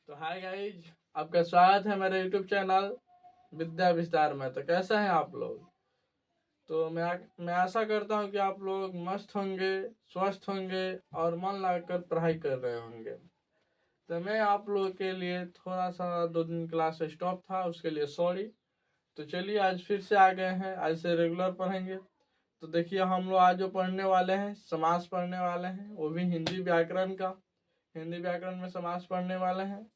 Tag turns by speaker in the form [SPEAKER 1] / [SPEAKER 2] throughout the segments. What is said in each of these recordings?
[SPEAKER 1] तो hi guys, आपका स्वागत है मेरे यूट्यूब चैनल विद्या विस्तार में। तो कैसे हैं आप लोग? तो मैं आशा करता हूं कि आप लोग मस्त होंगे, स्वस्थ होंगे और मन लगाकर पढ़ाई कर रहे होंगे। तो मैं आप लोगों के लिए थोड़ा सा 2 दिन क्लास स्टॉप था, उसके लिए सॉरी। तो चलिए आज फिर से आ गए हैं, आज से रेगुलर पढ़ेंगे। तो देखिए, हम लोग आज जो पढ़ने वाले हैं समास पढ़ने वाले हैं, वो भी हिंदी व्याकरण का। हिंदी व्याकरण में समास पढ़ने वाले हैं।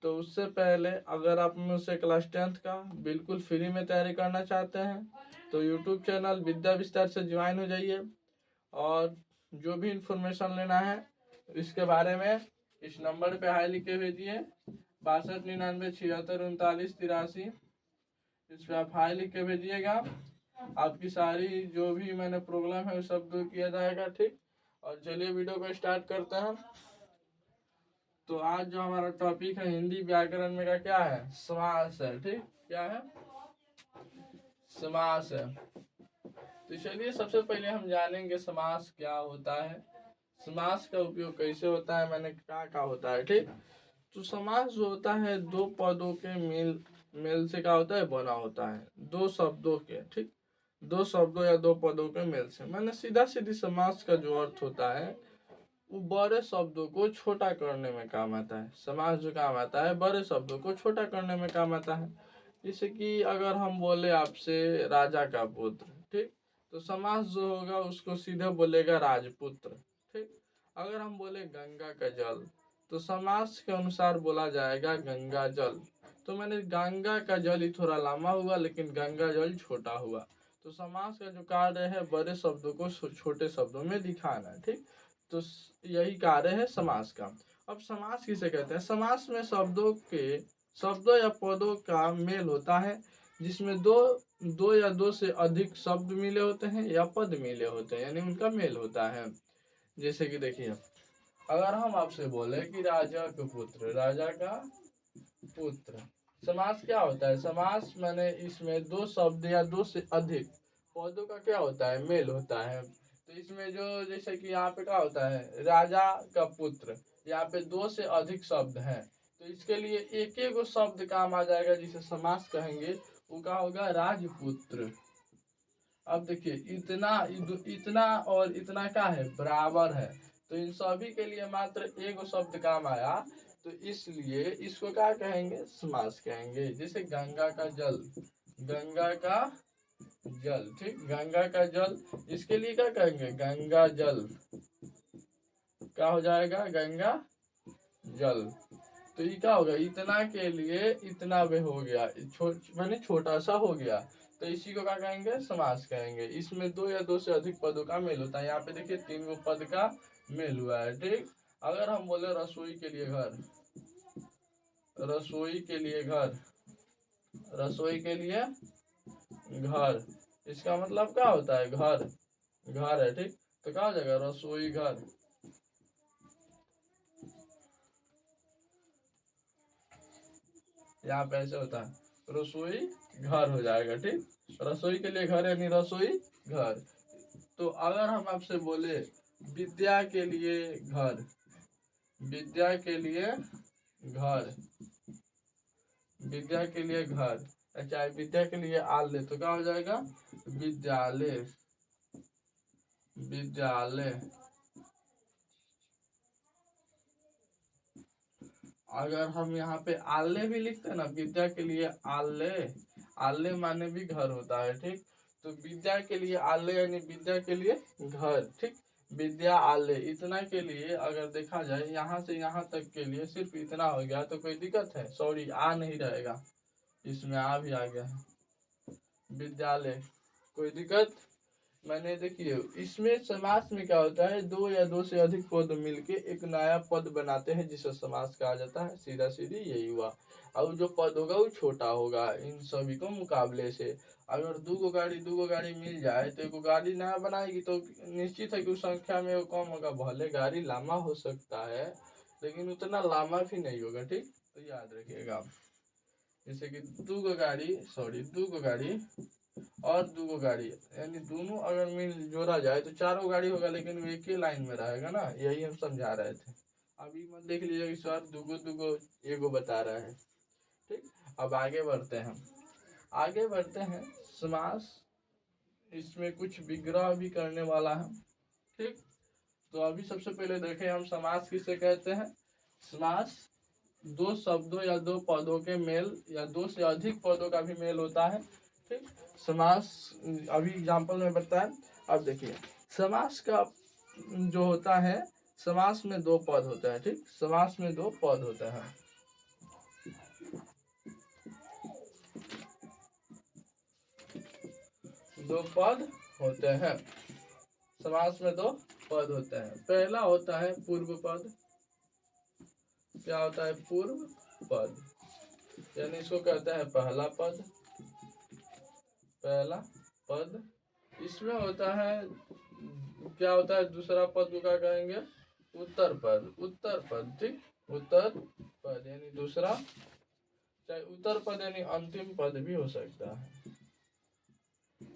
[SPEAKER 1] तो उससे पहले अगर आप मुझसे क्लास 10th का बिल्कुल फ्री में तैयारी करना चाहते हैं तो यूट्यूब चैनल विद्या विस्तार से ज्वाइन हो जाइए। और जो भी इंफॉर्मेशन लेना है इसके बारे में इस नंबर पे हाई लिख के भेजिए, 6299763983। इस पर आप हाई लिख के भेजिएगा। आपकी सारी जो भी मैंने प्रॉब्लम है वो सब दूर किया जाएगा, ठीक। और चलिए वीडियो को स्टार्ट करते हैं। तो आज जो हमारा टॉपिक है हिंदी व्याकरण में का क्या है, समास है, ठीक। क्या है? समास है। तो चलिए सबसे पहले हम जानेंगे समास क्या होता है, समास का उपयोग कैसे होता है, मैंने क्या होता है, ठीक। तो समास जो होता है दो पदों के मेल से क्या होता है, बना होता है। दो शब्दों के, ठीक, दो शब्दों या दो पदों के मेल से। मैंने सीधा सीधी समास का जो अर्थ होता है वो बड़े शब्दों को छोटा करने में काम आता है। समास जो काम आता है बड़े शब्दों को छोटा करने में काम आता है। जैसे कि अगर हम बोले आपसे राजा का पुत्र, ठीक, तो समास जो होगा उसको सीधे बोलेगा राजपुत्र, ठीक। अगर हम बोले गंगा का जल तो समास के अनुसार बोला जाएगा गंगा जल। तो मैंने गंगा का जल ही थोड़ा लंबा हुआ लेकिन गंगा जल छोटा हुआ। तो समास का जो कार्य है बड़े शब्दों को छोटे शब्दों में दिखाना, ठीक। तो यही कार्य है समास का। अब समास किसे कहते हैं? समास में शब्दों या पदों का मेल होता है जिसमें दो या दो से अधिक शब्द मिले होते हैं या पद मिले होते हैं, यानी उनका मेल होता है। जैसे कि देखिए, अगर हम आपसे बोले कि राजा का पुत्र, राजा का पुत्र, समास क्या होता है? समास माने इसमें दो शब्द या दो से अधिक पदों का क्या होता है, मेल होता है। तो इसमें जो जैसे कि यहाँ पे क्या होता है, राजा का पुत्र, यहाँ पे दो से अधिक शब्द हैं तो इसके लिए एक एक शब्द काम आ जाएगा जिसे समास कहेंगे, वो क्या होगा, राजपुत्र। अब देखिए, इतना और इतना क्या है, बराबर है। तो इन सभी के लिए मात्र एक शब्द काम आया, तो इसलिए इसको क्या कहेंगे, समास कहेंगे। जैसे गंगा का जल, गंगा का जल, ठीक, गंगा का जल, इसके लिए क्या कहेंगे, गंगा जल। क्या हो जाएगा, गंगा जल। तो ये क्या होगा, इतना के लिए इतना वे हो गया, मैंने छोटा सा हो गया। तो इसी को क्या कहेंगे, समास कहेंगे। इसमें दो या दो से अधिक पदों का मेल होता है। यहाँ पे देखिए 3 पद का मेल हुआ है, ठीक। अगर हम बोले रसोई के लिए घर, रसोई के लिए घर, रसोई के लिए घर, इसका मतलब क्या होता है, घर, घर है, ठीक। तो क्या हो जाएगा, रसोई घर। यहाँ पे ऐसे होता है, रसोई घर हो जाएगा, ठीक। रसोई के लिए घर यानी रसोई घर। तो अगर हम आपसे बोले विद्या के लिए घर, विद्या के लिए घर, विद्या के लिए घर, चाहे विद्या के लिए आलय, तो क्या हो जाएगा, विद्यालय, विद्यालय। अगर हम यहाँ पे आलय भी लिखते हैं ना, विद्या के लिए आलय, आलय माने भी घर होता है, ठीक। तो विद्या के लिए आलय यानी विद्या के लिए घर, ठीक। विद्या आलय, इतना के लिए अगर देखा जाए यहाँ से यहाँ तक के लिए सिर्फ इतना हो गया तो कोई दिक्कत है? सॉरी, आ नहीं रहेगा, इसमें आ भी आ गया है, विद्यालय, कोई दिक्कत? मैंने देखिए इसमें समास में क्या होता है, दो या दो से अधिक पद मिलके एक नया पद बनाते हैं जिसे समास कहा जाता है। सीधा सीधी यही हुआ। और जो पद होगा वो छोटा होगा इन सभी को मुकाबले से। अगर दू गो गाड़ी मिल जाए तो एक गाड़ी नया बनाएगी तो निश्चित है कि उस संख्या में वो कम होगा। भले गाड़ी लामा हो सकता है लेकिन उतना लामा भी नहीं होगा, ठीक। तो याद रखिएगा, जैसे कि दू गो गाड़ी और दू गो गाड़ी, यानी दोनों अगर मिल जोड़ा जाए तो 4 गो गाड़ी होगा लेकिन वो एक ही लाइन में रहेगा ना, यही हम समझा रहे थे। अभी मत देख लीजिए कि सर दुगो दुगो एगो बता रहा है। ठीक, अब आगे बढ़ते हैं। आगे बढ़ते हैं समास, इसमें कुछ विग्रह भी करने वाला है। ठीक, तो अभी सबसे पहले देखें हम समास किसे कहते हैं। समास दो शब्दों या दो पदों के मेल या दो से अधिक पदों का भी मेल होता है। ठीक, समास अभी एग्जाम्पल में बताएं। अब देखिए समास का जो होता है, समास में दो पद होता है। ठीक, समास में दो पद होता है। दो पद होते हैं, समास में दो पद होते हैं। पहला होता है पूर्व पद। क्या होता है? पूर्व पद, यानी इसको कहते हैं पहला पद। पहला पद, इसमें होता है, क्या होता है दूसरा पद को क्या कहेंगे? उत्तर पद। उत्तर पद, ठीक, उत्तर पद यानी दूसरा, चाहे उत्तर पद यानी अंतिम पद भी हो सकता है।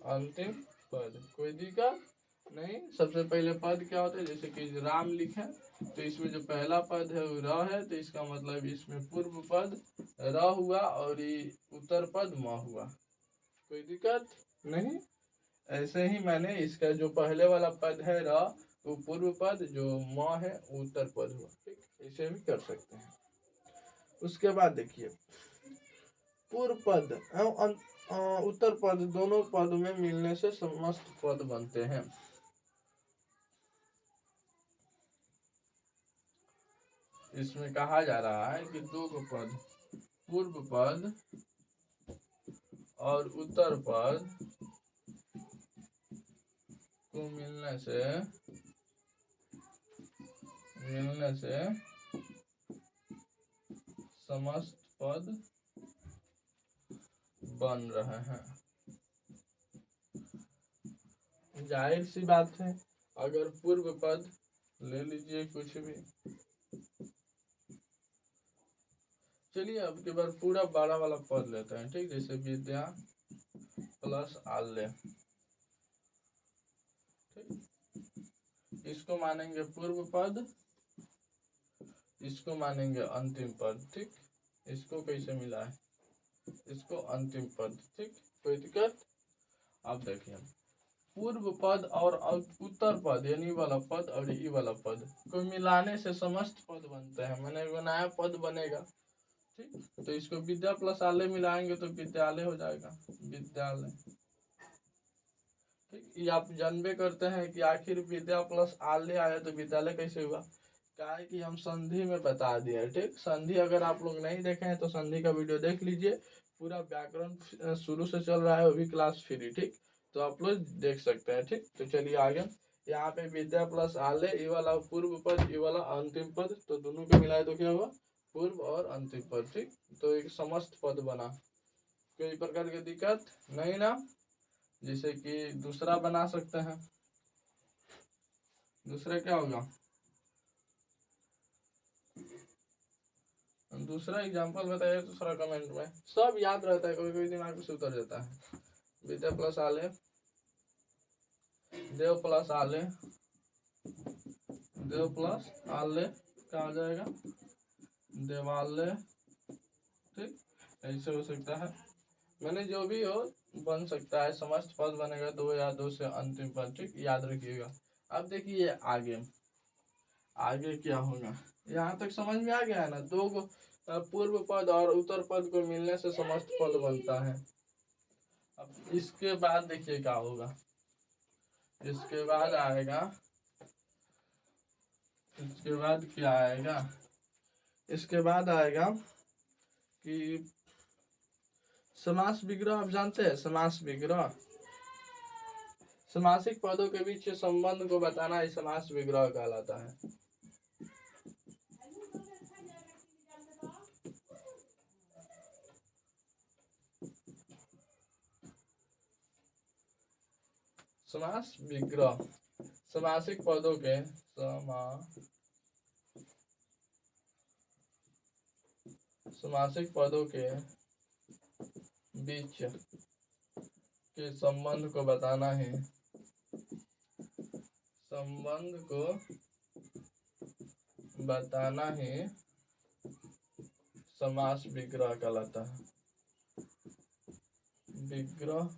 [SPEAKER 1] अंतिम पद, कोई दिक्कत नहीं। सबसे पहले पद क्या होता है, जैसे कि राम लिखे तो इसमें जो पहला पद है वो र है, तो इसका मतलब इसमें पूर्व पद र हुआ और ये उत्तर पद म हुआ। कोई दिक्कत नहीं। ऐसे ही मैंने इसका जो पहले वाला पद है र, वो पूर्व पद, जो म है वो उत्तर पद हुआ। ठीक, इसे भी कर सकते हैं। उसके बाद देखिए पूर्व पद एवं उत्तर पद दोनों पद में मिलने से समस्त पद बनते हैं। इसमें कहा जा रहा है कि दो पद, पूर्व पद और उत्तर पद को मिलने से समस्त पद बन रहे हैं। जाहिर सी बात है, अगर पूर्व पद ले लीजिए कुछ भी, चलिए अब के बाद पूरा 12 वाला पद लेते हैं। ठीक, जैसे विद्या प्लस आल्य। ठीक, इसको मानेंगे पूर्व पद, इसको मानेंगे अंतिम पद। ठीक, इसको कैसे मिला है? इसको अंतिम पद। ठीक, कोई दिक्कत? अब देखिए पूर्व पद और उत्तर पद यानी वाला पद और ई वाला पद को मिलाने से समस्त पद बनते हैं। मैंने बनाया पद बनेगा। ठीक, तो इसको विद्या प्लस आलय मिलाएंगे तो विद्यालय हो जाएगा, विद्यालय। ठीक, ये आप जानबे करते हैं कि आखिर विद्या प्लस आलय आया तो विद्यालय कैसे हुआ? क्या है कि हम संधि में बता दिए। ठीक, संधि अगर आप लोग नहीं देखे हैं तो संधि का वीडियो देख लीजिए, पूरा व्याकरण शुरू से चल रहा है, वो भी क्लास फ्री। ठीक, तो आप लोग देख सकते हैं। ठीक, तो चलिए आगे। यहाँ पे विद्या प्लस आलय, ये वाला पूर्व पद, ये वाला अंतिम पद, तो दोनों को मिलाए तो क्या हुआ? पूर्व और अंतिम पद। ठीक, तो एक समस्त पद बना। कोई प्रकार की दिक्कत नहीं ना? जैसे कि दूसरा बना सकते हैं। दूसरा क्या होगा? दूसरा एग्जांपल बताइए, दूसरा कमेंट में। सब याद रहता है, कोई कोई दिमाग से उतर जाता है। विद्या प्लस आलय, देव प्लस आलय, देव प्लस आलय क्या हो जाएगा? देवालय। ठीक, ऐसे हो सकता है। मैंने जो भी हो बन सकता है, समस्त पद बनेगा दो या दो से अंतिम पद। ठीक, याद रखिएगा। अब देखिए आगे, आगे क्या होगा? यहाँ तक समझ में आ गया है ना? दो पूर्व पद और उत्तर पद को मिलने से समस्त पद बनता है। अब इसके बाद देखिए क्या होगा। इसके बाद आएगा, इसके बाद क्या आएगा? इसके बाद आएगा कि समास विग्रह। आप जानते हैं समास विग्रह? समासिक पदों के बीच संबंध को बताना ही समास विग्रह कहलाता है। समास विग्रह, समासिक पदों के समासिक पदों के बीच के संबंध को बताना है, संबंध को बताना ही समास विग्रह कहलाता है। विग्रह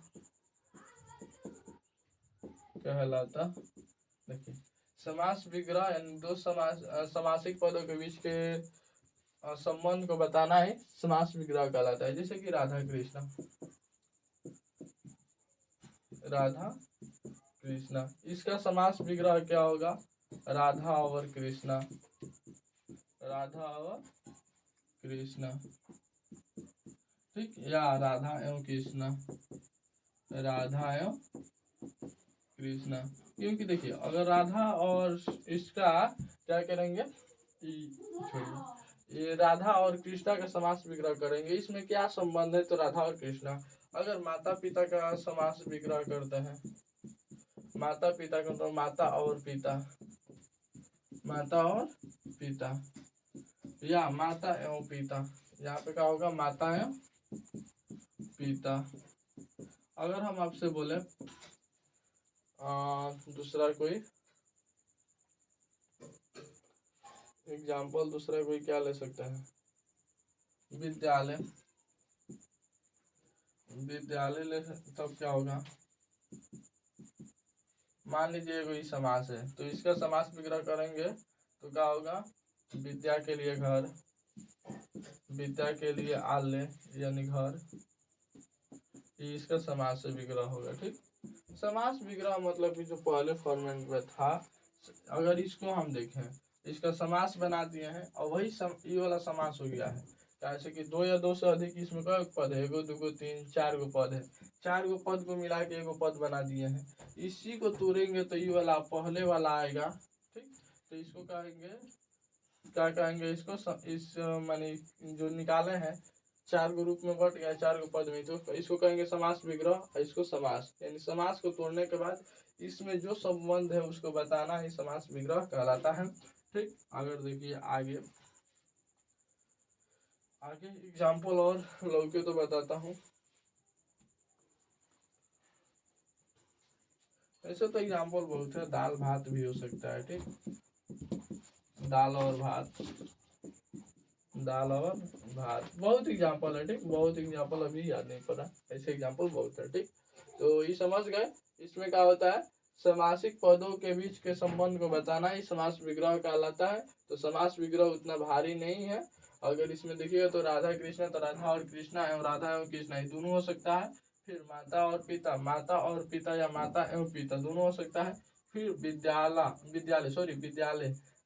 [SPEAKER 1] कहलाता। देखिए समास विग्रह यानी दो समासिक पदों के बीच के संबंध को बताना ही समास विग्रह कहलाता है। जैसे कि राधा कृष्णा, राधा कृष्णा, इसका समास विग्रह क्या होगा? राधा और कृष्णा, राधा और कृष्णा, ठीक, या राधा एवं कृष्णा, राधा एवं कृष्णा। क्योंकि देखिए अगर राधा और इसका क्या करेंगे, ये राधा और कृष्णा का समास विग्रह करेंगे, इसमें क्या संबंध है? तो राधा और कृष्णा। अगर माता पिता का समास विग्रह करते हैं, माता पिता का तो माता और पिता, माता और पिता, या माता एवं पिता, यहाँ पे क्या होगा? माता एवं पिता। अगर हम आपसे बोले दूसरा कोई एग्जाम्पल, दूसरा कोई क्या ले सकते हैं? विद्यालय, विद्यालय ले, तब क्या होगा? मान लीजिए कोई समास है तो इसका समास विग्रह करेंगे तो क्या होगा? विद्या के लिए घर, विद्या के लिए आलय यानी घर, ये इसका समास विग्रह होगा। ठीक, समास विग्रह मतलब कि जो पहले फॉर्मेट में था, अगर इसको हम देखें, इसका समास बना दिए हैं और वही ये वाला समास हो गया है। जैसे कि दो या दो से अधिक, इसमें कई पद है? एगो दूगो तीन चार गो पद है, चार गो पद को मिला के एगो पद बना दिए हैं। इसी को तोड़ेंगे तो ये वाला पहले वाला आएगा। ठीक, तो इसको कहेंगे, क्या कहेंगे इसको? इस माने जो निकाले हैं चार गो रूप में बट गया, चार गो पद में, तो इसको कहेंगे समास विग्रह और इसको समास। यानी समास को तोड़ने के बाद इसमें जो संबंध है उसको बताना ही समास विग्रह कहलाता है। ठीक, अगर देखिए आगे आगे एग्जाम्पल और लौके तो बताता हूँ। ऐसे तो एग्जाम्पल बहुत है, दाल भात भी हो सकता है। ठीक, दाल और भात, दाल और भात, बहुत एग्जाम्पल है। ठीक, बहुत एग्जाम्पल अभी याद नहीं पड़ा, ऐसे एग्जाम्पल बहुत है। ठीक, तो ये समझ गए। इसमें क्या होता है? समासिक पदों के बीच के संबंध को बताना ही समास विग्रह कहलाता है। तो समास विग्रह उतना भारी नहीं है। अगर इसमें देखिएगा तो राधा कृष्णा, तो राधा और कृष्णा एवं राधा एवं कृष्णा ये दोनों हो सकता है। फिर माता और पिता, माता और पिता या माता एवं पिता दोनों हो सकता है। फिर विद्यालय,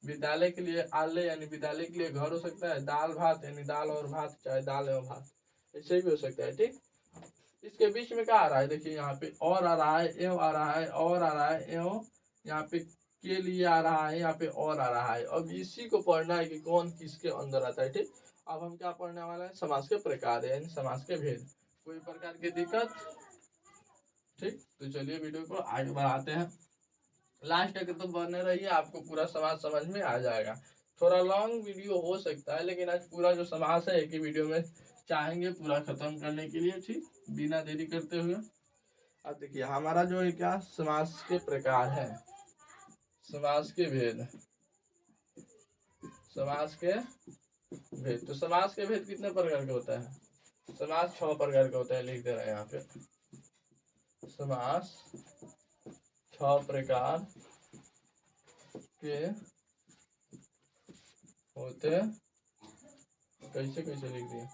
[SPEAKER 1] विद्यालय के लिए आलय यानी विद्यालय के लिए घर हो सकता है। दाल भात यानी दाल और भात, चाहे दाल एवं भात, ऐसे भी हो सकता है। ठीक, इसके बीच में क्या आ रहा है? देखिए यहाँ पे और आ रहा है, एवं आ रहा है, और आ रहा है, एवं यहाँ पे के लिए आ रहा है, यहाँ पे और आ रहा है। अब इसी को पढ़ना है कि कौन किसके अंदर आता है। ठीक, अब हम क्या पढ़ने वाले हैं? समास के प्रकार यानी समास के भेद। कोई प्रकार की दिक्कत? ठीक, तो चलिए वीडियो को आगे बढ़ाते हैं। लास्ट तक तो बने रहिए, आपको पूरा समास समझ में आ जाएगा। थोड़ा लॉन्ग वीडियो हो सकता है, लेकिन आज पूरा जो समास है एक ही वीडियो में चाहेंगे पूरा खत्म करने के लिए। ठीक, बिना देरी करते हुए अब देखिए हमारा जो है क्या, समास के प्रकार है, समास के भेद, समास के भेद। तो समास के भेद कितने प्रकार के होता है? समास 6 प्रकार का होता है, लिख दे रहे हैं यहाँ पे। समास 6 प्रकार के होते, कैसे कैसे लिख दिए?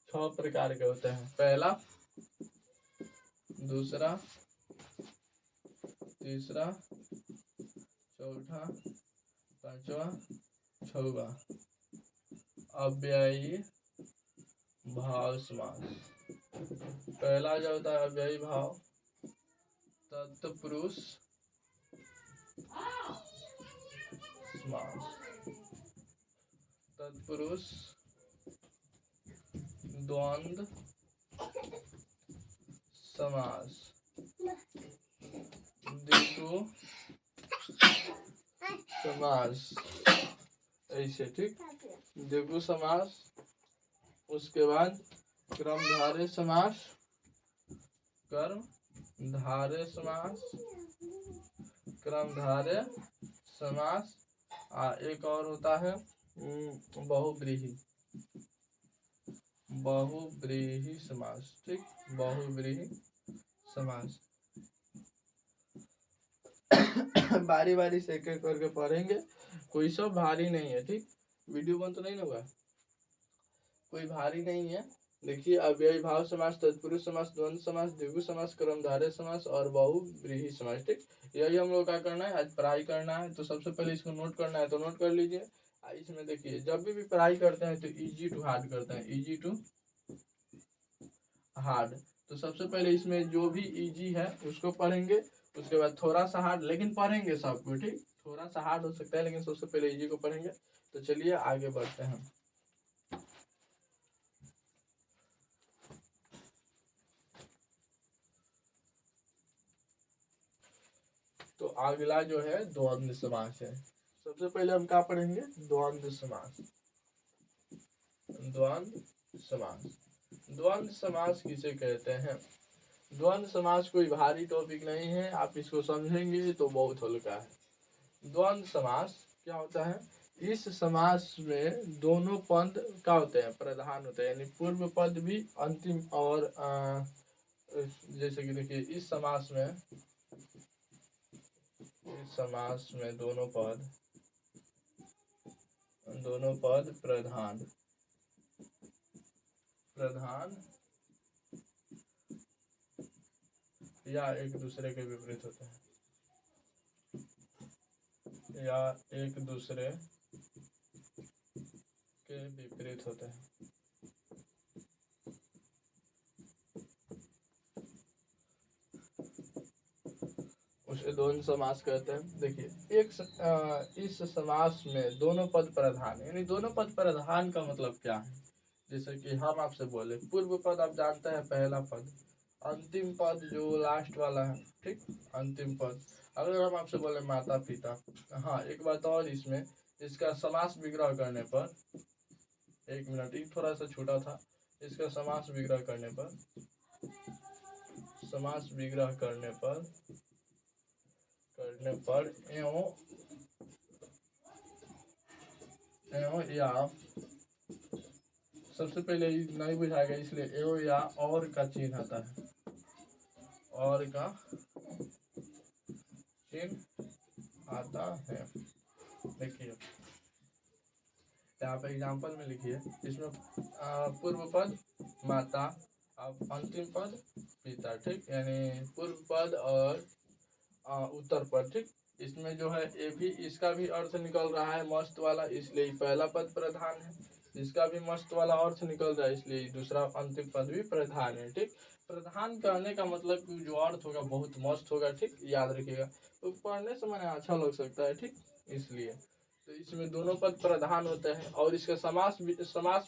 [SPEAKER 1] 6 प्रकार के होते हैं। पहला, दूसरा, तीसरा, चौथा, पांचवा, छठवा। अव्ययी भाव समास। पहला जो होता है अव्ययी भाव, तत्पुरुष समास, तत्पुरुष द्वंद्व समास, द्विगु समास, ऐसे। ठीक, द्विगु समास, उसके बाद क्रमधारय समास, कर्मधारय समास, क्रमधारय समास, एक और होता है बहुव्रीहि, बहुव्रीहि समास। ठीक, बहुव्रीहि समास। बारी बारी से एक एक करके पढ़ेंगे, कोई सब भारी नहीं है। ठीक, वीडियो बंद तो नहीं होगा, कोई भारी नहीं है। देखिए, अव्ययी भाव समास, तत्पुरुष समास, द्वंद्व समास, द्विगु समास, कर्मधारय समास और बहुव्रीहि समास। ठीक, यही हम लोग क्या करना है, आज पढ़ाई करना है। तो सबसे पहले इसको नोट करना है, तो नोट कर लीजिए। इसमें देखिए, जब भी पढ़ाई करते हैं तो इजी टू हार्ड करते हैं, इजी टू हार्ड। तो सबसे पहले इसमें जो भी इजी है उसको पढ़ेंगे, उसके बाद थोड़ा सा हार्ड, लेकिन पढ़ेंगे सबको। ठीक, थोड़ा सा हार्ड हो सकता है, लेकिन सबसे पहले इजी को पढ़ेंगे। तो चलिए आगे बढ़ते हैं। तो अगला जो है द्वंद्व समास है। सबसे पहले हम क्या पढ़ेंगे, द्वंद्व समास। द्वंद्व समास, द्वंद्व समास किसे कहते हैं? द्वंद्व समास कोई भारी टॉपिक नहीं है, आप इसको समझेंगे तो बहुत हल्का है। द्वंद्व समास क्या होता है? इस समास में दोनों पद क्या होते हैं, प्रधान होते हैं, यानी पूर्व पद भी अंतिम और जैसे कि देखिए, इस समास में दोनों पद प्रधान या एक दूसरे के विपरीत होते हैं, या एक दूसरे के विपरीत होते हैं। उसे द्वंद्व समास कहते हैं। देखिए, इस समास में दोनों पद प्रधान, यानी दोनों पद प्रधान का मतलब क्या है? जैसे कि हम आपसे बोले, पूर्व पद आप जानते हैं, पहला पद, अंतिम पद जो लास्ट वाला है। ठीक, अंतिम पद। अगर हम आपसे बोले माता पिता, हाँ एक बात और, इसमें इसका समास विग्रह करने पर, एक मिनट, ये थोड़ा सा छोटा था, इसका समास विग्रह करने पर एवं या, सबसे पहले नहीं बुझाएगा, इसलिए एवं या और का चिन्ह आता है, और का चिन्ह आता है। देखिए, यहाँ पे एग्जाम्पल में लिखिए, इसमें पूर्व पद माता, अब अंतिम पद पिता। ठीक, यानी पूर्व पद और उत्तर पद। ठीक, इसमें जो है ये भी, इसका भी अर्थ निकल रहा है मस्त वाला, इसलिए पहला पद प्रधान है। इसका भी मस्त वाला अर्थ निकल रहा है, इसलिए दूसरा अंतिम पद भी प्रधान है। ठीक, प्रधान कहने का मतलब कि जो अर्थ होगा बहुत मस्त होगा। ठीक, याद रखिएगा, तो पढ़ने से मैंने अच्छा लग सकता है। ठीक, इसलिए तो इसमें दोनों पद प्रधान होते हैं। और इसका समास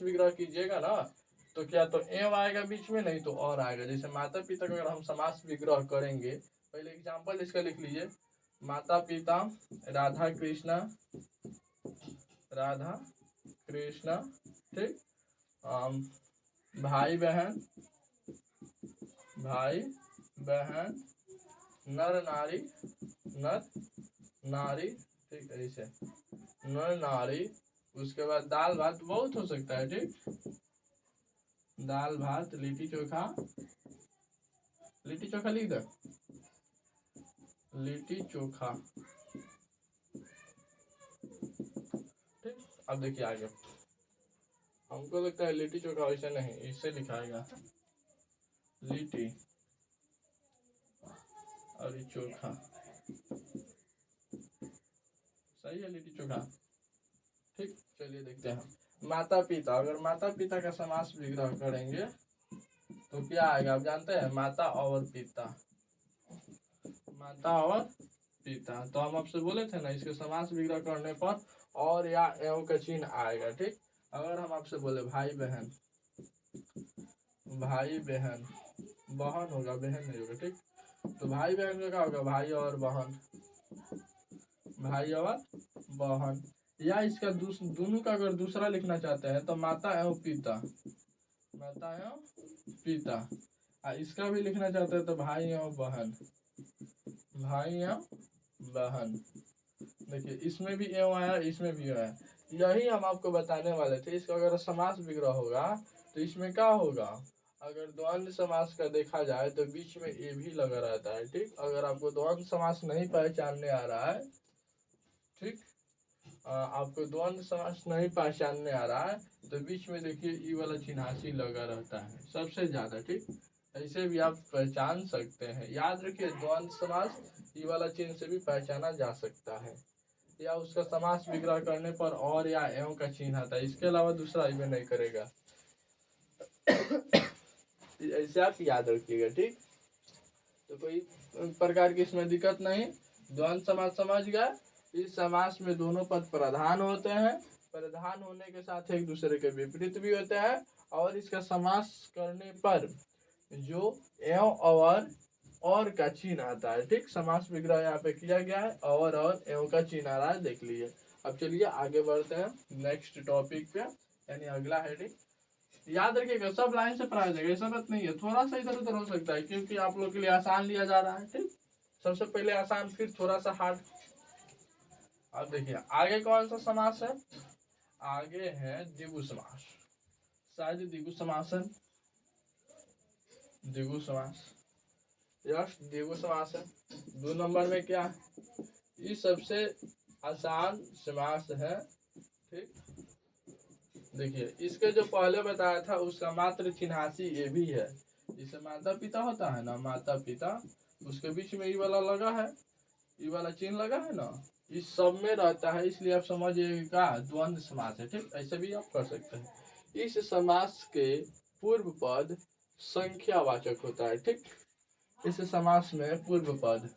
[SPEAKER 1] विग्रह कीजिएगा ना, तो क्या तो एव आएगा बीच में, नहीं तो और आएगा। जैसे माता पिता का अगर हम समास विग्रह करेंगे, पहले एग्जाम्पल इसका लिख लीजिए, माता पिता राधा कृष्णा, ठीक, भाई बहन नर नारी, ठीक, ऐसे नर नारी। उसके बाद दाल भात बहुत हो सकता है। ठीक, दाल भात, लिट्टी चोखा लिख दो, लिट्टी चोखा। ठीक, अब देखिए आगे, हमको लगता है लिट्टी चोखा वैसे नहीं, इससे लिखाएगा लिट्टी और चोखा, सही है, लिट्टी चोखा। ठीक, चलिए देखते हैं, माता पिता, अगर माता पिता का समास विग्रह करेंगे तो क्या आएगा, आप जानते हैं, माता और पिता, तो हम आपसे बोले थे ना, इसके समास विग्रह करने पर और या एवं का चिन्ह आएगा। ठीक, अगर हम आपसे बोले भाई बहन, बहन होगा, बहन नहीं होगा। ठीक, तो भाई बहन का क्या होगा, भाई और बहन। या इसका दोनों का अगर दूसरा लिखना चाहते हैं तो माता एवं पिता। इसका भी लिखना चाहते हैं तो भाई एवं बहन। देखिए इसमें भी एव आया, इसमें भी एव आया, यही हम आपको बताने वाले थे। इसका अगर समास विग्रह होगा तो इसमें क्या होगा, अगर द्वंद्व समास का देखा जाए तो बीच में ए भी लगा रहता है। ठीक, अगर आपको द्वंद्व समास नहीं पहचानने आ रहा है, ठीक, आपको द्वंद्व समास नहीं पहचानने आ रहा है तो बीच में देखिए ई वाला चिन्हासी लगा रहता है सबसे ज्यादा। ठीक, ऐसे भी आप पहचान सकते हैं। याद रखिए द्वंद्व समास ई वाला चिन्ह से भी पहचाना जा सकता है, या उसका समास विग्रह करने पर और या एवं का चिन्ह आता है, इसके अलावा दूसरा इवे नहीं करेगा। ऐसे आप याद रखिएगा। ठीक, तो कोई प्रकार की इसमें दिक्कत नहीं। द्वंद्व समास समझ गए। इस समास में दोनों पद प्रधान होते हैं, प्रधान होने के साथ एक दूसरे के विपरीत भी होते हैं, और इसका समास करने पर जो एवं और का चिन्ह आता है। ठीक, समास विग्रह यहाँ पे किया गया है, और एवं का चिन्ह आ रहा है, देख लीजिए। अब चलिए आगे बढ़ते हैं नेक्स्ट टॉपिक पे, यानी अगला हेडिंग। याद रखिएगा सब लाइन से पढ़ाया जाएगा, ऐसा बात नहीं है, थोड़ा सा इधर उधर हो सकता है क्योंकि आप लोग के लिए आसान लिया जा रहा है। ठीक, सबसे पहले आसान, फिर थोड़ा सा हार्ड। अब देखिए आगे कौन सा समास है, आगे है द्विगु समास। शायद द्विगु समास है, द्विगु समास, यस द्विगु समास है। 2 नंबर में क्या है, ये सबसे आसान समास है। ठीक, देखिए इसके जो पहले बताया था उसका मात्र चिन्हासी ये भी है। जिसे माता पिता होता है ना, माता पिता, उसके बीच में ये वाला लगा है, ये वाला चिन्ह लगा है ना, इस सब में रहता है, इसलिए आप समझिएगा द्वंद्व समास है। ठीक, ऐसे भी आप कर सकते हैं। इस समास के पूर्व पद संख्यावाचक होता है। ठीक, इस समास में पूर्व पद,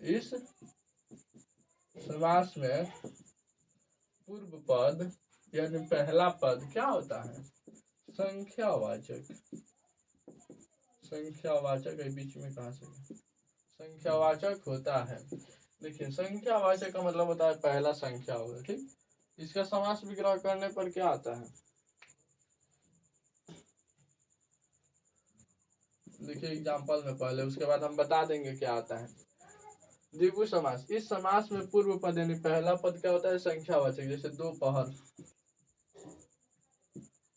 [SPEAKER 1] इस समास में पूर्व पद यानी पहला पद क्या होता है, संख्यावाचक। संख्यावाचक है बीच में, कहां से, संख्यावाचक होता है। देखिए संख्यावाचक का मतलब होता है पहला संख्या होगा। ठीक, इसका समास विग्रह करने पर क्या आता है, देखिए एग्जाम्पल में पहले, उसके बाद हम बता देंगे क्या आता है। द्विगु समास, इस समास में पूर्व पद यानी पहला पद क्या होता है, संख्यावाचक। जैसे दोपहर,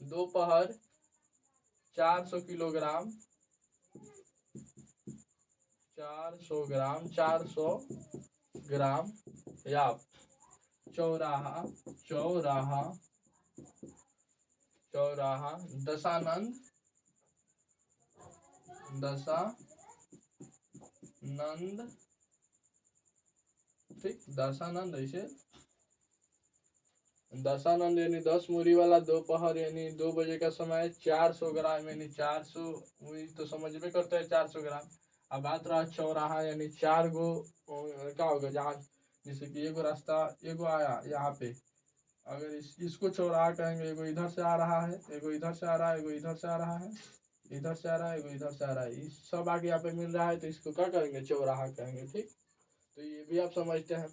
[SPEAKER 1] दोपहर 400 किलोग्राम, 400 ग्राम, 400 ग्राम, या चौराहा, चौराहा, चौराहा, दशानंद, दशानंद। ठीक, दशानंद, ऐसे दशानंद यानी 10 मूरी वाला, दोपहर यानी 2 बजे का समय, 400 ग्राम यानी 400 मूरी तो समझ में करते हैं 400 ग्राम। अब बात रहा चौराहा यानी 4 गो क्या होगा, जहाँ जैसे कि एगो रास्ता, एगो आया यहाँ पे, अगर इसको चौराहा कहेंगे, एगो इधर से आ रहा है, एगो इधर से आ रहा है, एगो इधर से आ रहा है, इधर से आ रहा है, एगो इधर से आ रहा है, इस सब आगे यहाँ पे मिल रहा है, तो इसको क्या कहेंगे, चौराहा कहेंगे। ठीक, तो ये भी आप समझते हैं।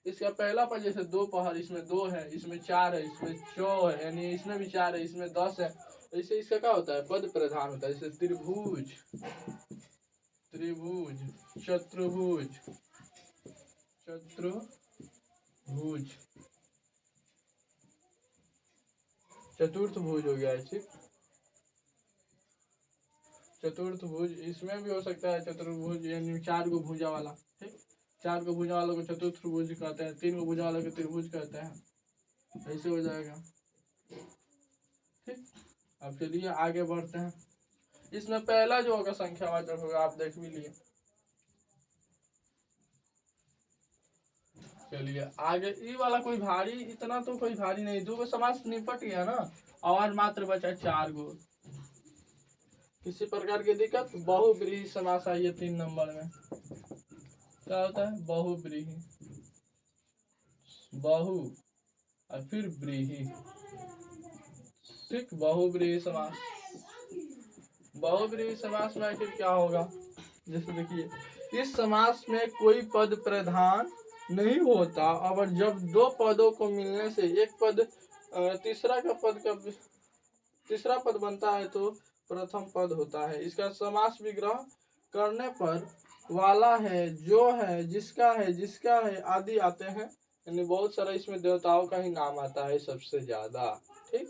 [SPEAKER 1] इसका पहला पद जैसे दोपहर, इसमें 2 है, इसमें 4 है, इसमें 4 है, यानी इसमें भी 4 है, इसमें 10 है, ऐसे इसका क्या होता है, पद प्रधान होता है। जैसे त्रिभुज, त्रिभुज, चतुर्भुज, चतुर्भुज, चतुर्थ भुज हो गया है। चतुर्थ भुज, इसमें भी हो सकता है चतुर्भुज यानी 4 गो भुजा वाला। ठीक, 4 गो भुजा वालों को चतुर्थ भुज कहते हैं, 3 गो भुजा वालों को त्रिभुज कहते हैं, ऐसे हो जाएगा। ठीक, अब चलिए आगे बढ़ते हैं। इसमें पहला जो होगा संख्यावाचक होगा, आप देख भी लिए। चलिए आगे, ई वाला कोई भारी, इतना तो कोई भारी नहीं, 2 गो समास निपट गया ना, और मात्र बचा 4 गो। किसी प्रकार की दिक्कत, बहुव्रीहि समास आई है 3 नंबर में। क्या होता है, बहुव्रीहि, बहु और फिर व्रीहि। ठीक, बहुव्रीहि समास, बहुव्रीहि समास में आखिर क्या होगा, जैसे देखिए इस समास में कोई पद प्रधान नहीं होता, और जब 2 पदों को मिलने से एक पद तीसरा पद बनता है तो प्रथम पद होता है। इसका समास विग्रह करने पर वाला है, जो है, जिसका है आदि आते हैं, यानी बहुत सारा इसमें देवताओं का ही नाम आता है सबसे ज्यादा। ठीक,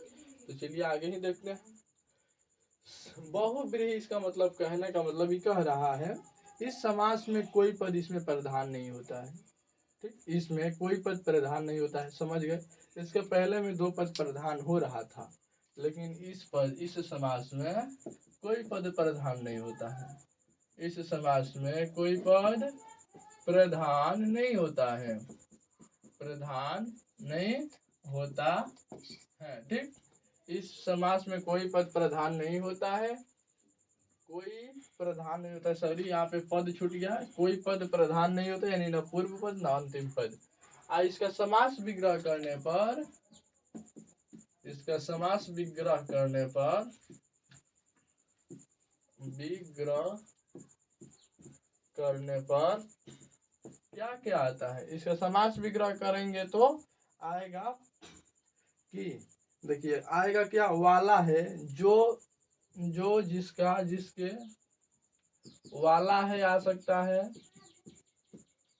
[SPEAKER 1] तो चलिए आगे ही देखते हैं। बहुव्रीहि इसका मतलब, कहने का मतलब ये कह रहा है इस समास में कोई पद इसमें प्रधान नहीं होता है। ठीक, इसमें कोई पद प्रधान नहीं होता है, समझ गए। इसके पहले में दो पद प्रधान हो रहा था, लेकिन इस समास में कोई पद प्रधान नहीं होता है। इस समास में कोई पद प्रधान नहीं होता है, प्रधान नहीं होता है। ठीक, इस समास में कोई पद प्रधान नहीं होता है, कोई प्रधान नहीं होता है। सॉरी, यहाँ पे पद छूट गया। कोई पद प्रधान नहीं होता, यानी न पूर्व पद न अंतिम पद। इसका समास विग्रह करने पर, क्या क्या आता है। इसका समास विग्रह करेंगे तो आएगा कि, देखिए आएगा क्या, वाला है, जो जिसका, जिसके, वाला है आ सकता है,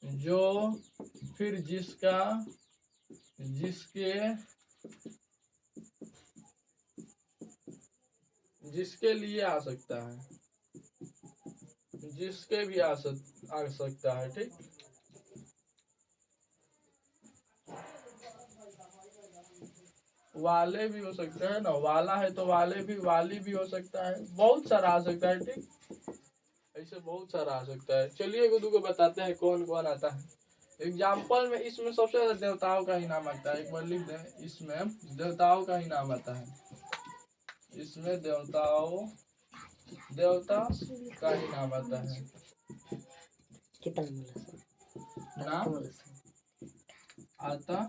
[SPEAKER 1] जो, फिर जिसका, जिसके, जिसके लिए आ सकता है, जिसके भी आ सकता है। ठीक, वाले भी हो सकता है ना, वाला है तो वाले भी, वाली भी हो सकता है, बहुत सारा आ सकता है। ठीक, ऐसे बहुत सारा आ सकता है। चलिए एक दो को बताते हैं कौन कौन आता है। एग्जाम्पल में इसमें सबसे ज्यादा देवताओं का ही नाम आता है। एक बार लिख दें, इसमें देवताओं का ही नाम आता है। इसमें देवता का ही नाम आता है। नाम आता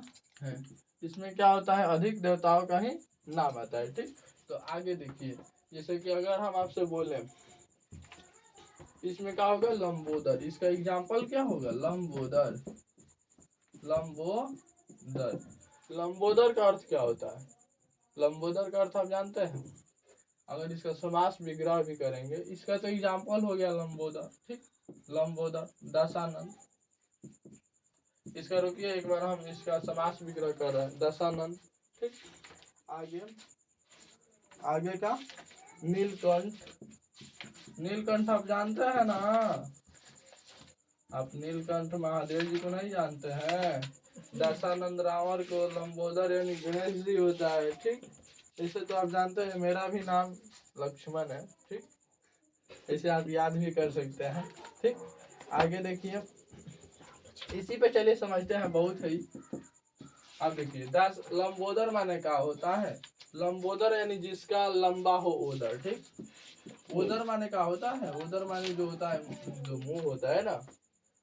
[SPEAKER 1] है, इसमें क्या होता है, अधिक देवताओं का ही नाम आता है। ठीक, तो आगे देखिए, जैसे कि अगर हम आपसे बोले इसमें क्या होगा, लंबोदर। इसका एग्जाम्पल क्या होगा, लंबोदर। लंबोदर का अर्थ क्या होता है, लंबोदर का अर्थ आप जानते हैं। अगर इसका समास विग्रह भी करेंगे, इसका तो एग्जाम्पल हो गया लंबोदर। ठीक, लंबोदर, दशानंद। इसका रुकिए, एक बार हम इसका समास विग्रह कर रहे हैं, दशानंद। ठीक, आगे का नीलकंठ। नीलकंठ आप जानते हैं ना, आप नीलकंठ महादेव जी को नहीं जानते हैं। दशानंद रावण को लंबोदर यानी गणेश जी होता है। ठीक, इसे तो आप जानते हैं। मेरा भी नाम लक्ष्मण है। ठीक, इसे आप याद भी कर सकते हैं। ठीक, आगे देखिए, इसी पे चलिए समझते हैं, बहुत ही। अब देखिए, लंबोदर माने क्या होता है, लंबोदर यानी जिसका लंबा हो उदर। ठीक, उदर माने क्या होता है, उदर माने जो होता है, जो मुंह होता है ना,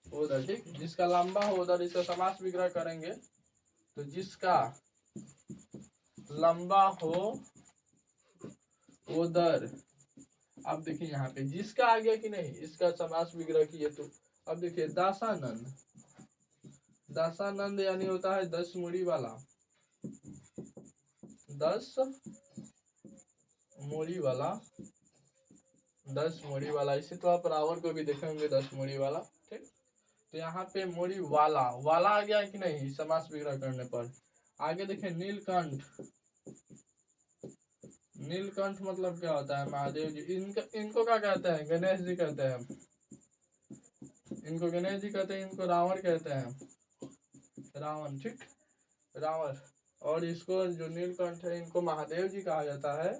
[SPEAKER 1] उदर। ठीक, जिसका लंबा हो उदर। इसका समास विग्रह करेंगे तो जिसका लंबा हो उदर। अब देखिए यहाँ पे जिसका आ गया कि नहीं, इसका समास विग्रह किए तो। अब देखिए, दासानंद। दासानंद यानी होता है 10 मूड़ी वाला, 10 मूड़ी वाला, 10 मूड़ी वाला। इसी तो आप रावण को भी देखेंगे 10 मूड़ी वाला। ठीक, तो यहाँ पे मूड़ी वाला, वाला आ गया कि नहीं समास विग्रह करने पर। आगे देखिए, नीलकंठ। नीलकंठ मतलब क्या होता है, महादेव जी। इनको क्या कहते हैं, गणेश जी कहते हैं। इनको गणेश जी कहते हैं, इनको रावण कहते हैं, रावण। ठीक, रावण। और इसको जो नीलकंठ है, इनको महादेव जी कहा जाता है।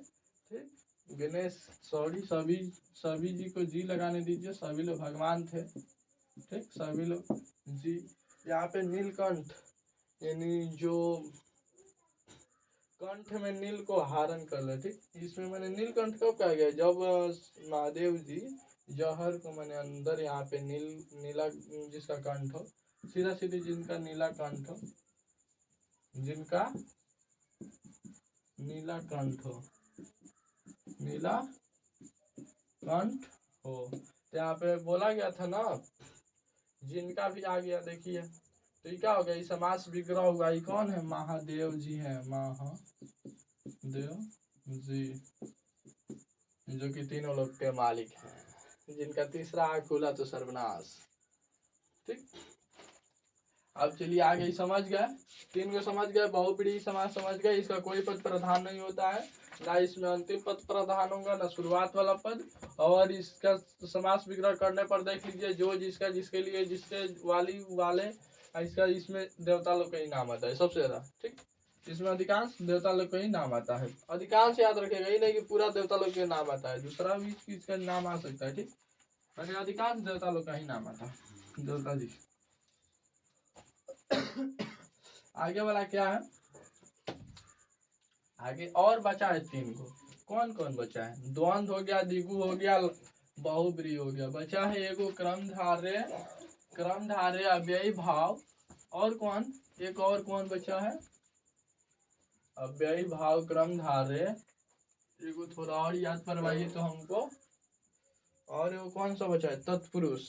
[SPEAKER 1] ठीक, गणेश, सॉरी, सभी जी को जी लगाने दीजिए, सभी लोग भगवान थे। ठीक, सभी लोग जी। यहाँ पे नीलकंठ यानी जो कंठ में नील को हारण कर ले। ठीक, इसमें मैंने नीलकंठ कब कहा गया, जब महादेव जी जहर को मैंने अंदर, यहाँ पे नीला जिसका कंठ हो, सीधा सीधी जिनका नीला कंठ हो, जिनका नीला कंठ हो, नीला कंठ हो, तो यहाँ पे बोला गया था ना, जिनका भी आ गया। देखिए, तो ये क्या हो गया, समास विग्रह होगा। ये कौन है, महादेव जी है, महादेव जी, जो कि तीनों लोग के मालिक हैं। जिनका तीसरा आँख खुला तो सर्वनाश। ठीक, अब चलिए आगे समझ गए, 3 को समझ गए, बहुब्रीहि समास समझ गए। इसका कोई पद प्रधान नहीं होता है, ना इसमें अंतिम पद प्रधान होगा ना शुरुआत वाला पद। और इसका समास विग्रह करने पर देख लीजिए, जो जिसका जिसके लिए जिसके वाली वाले, इसका इसमें देवता लोग का ही नाम आता है सबसे ज्यादा। ठीक, इसमें अधिकांश देवता लोग का ही नाम आता है, अधिकांश याद रखेगा, ही नहीं कि पूरा देवता लोग का नाम आता है, दूसरा भी इसका नाम आ सकता है। ठीक, लेकिन अधिकांश देवता लोग का ही नाम आता है, देवता जी। आगे वाला क्या है, आगे और बचा है 3 को। कौन कौन बचा है, द्वंद हो गया, दिगु हो गया, बहुब्रीहि हो गया, बचा है एगो क्रमधार्य अव्ययी भाव। और कौन, एक और कौन बचा है, अव्ययी भाव क्रमधार्य, एगो थोड़ा और याद करवाइए तो हमको। और एगो कौन सा बचा है, तत्पुरुष।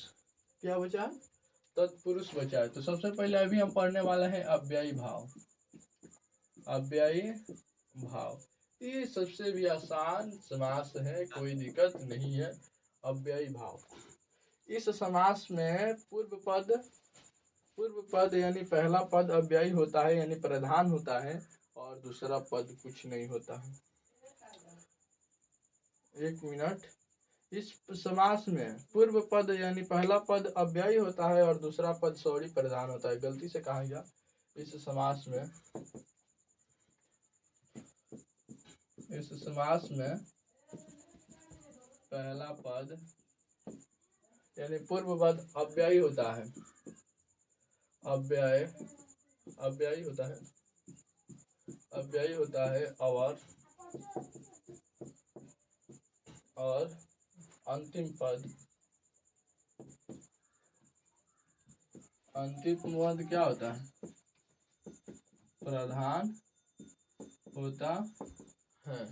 [SPEAKER 1] क्या बचा है, तत्पुरुष बचा है। तो सबसे पहले अभी हम पढ़ने वाले हैं अव्ययी भाव। अव्ययी भाव ये सबसे भी आसान समास है, कोई दिक्कत नहीं है। अव्ययी भाव, इस समास में पूर्व पद यानी पहला पद अव्ययी होता है, यानी प्रधान होता है, और दूसरा पद कुछ नहीं होता है। 1 मिनट, इस समास में पूर्व पद यानी पहला पद अव्ययी होता है और दूसरा पद सॉरी प्रधान होता है। गलती से कहा गया, इस समास में पहला पद यानी पूर्व पद अव्ययी होता है, अव्ययी होता है, और अंतिम पद क्या होता है, प्रधान होता है।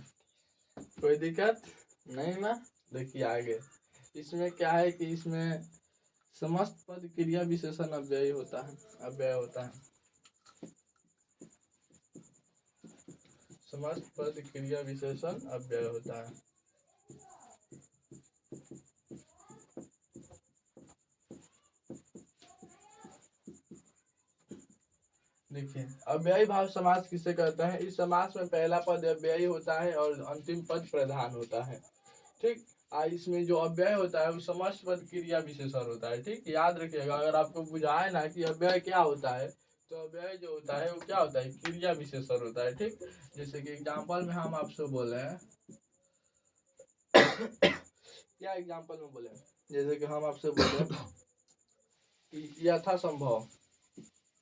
[SPEAKER 1] कोई दिक्कत नहीं ना। देखिए आगे इसमें क्या है कि इसमें समस्त पद क्रिया विशेषण अव्यय होता है, समस्त पद क्रिया विशेषण अव्यय होता है। देखिए अव्ययी भाव समास किसे कहते हैं, इस समास में पहला पद अव्ययी होता है और अंतिम पद प्रधान होता है। ठीक, इसमें जो अव्यय होता है वो समस्त पद क्रिया विशेषण होता है। ठीक, याद रखिएगा, अगर आपको बुझाए ना कि अव्यय क्या होता है, तो अव्यय जो होता है वो क्या होता है, क्रिया विशेषण होता है। ठीक, जैसे कि एग्जाम्पल में हम आपसे बोले हैं क्या एग्जाम्पल में बोले, जैसे कि हम आपसे बोले कि यथासंभव।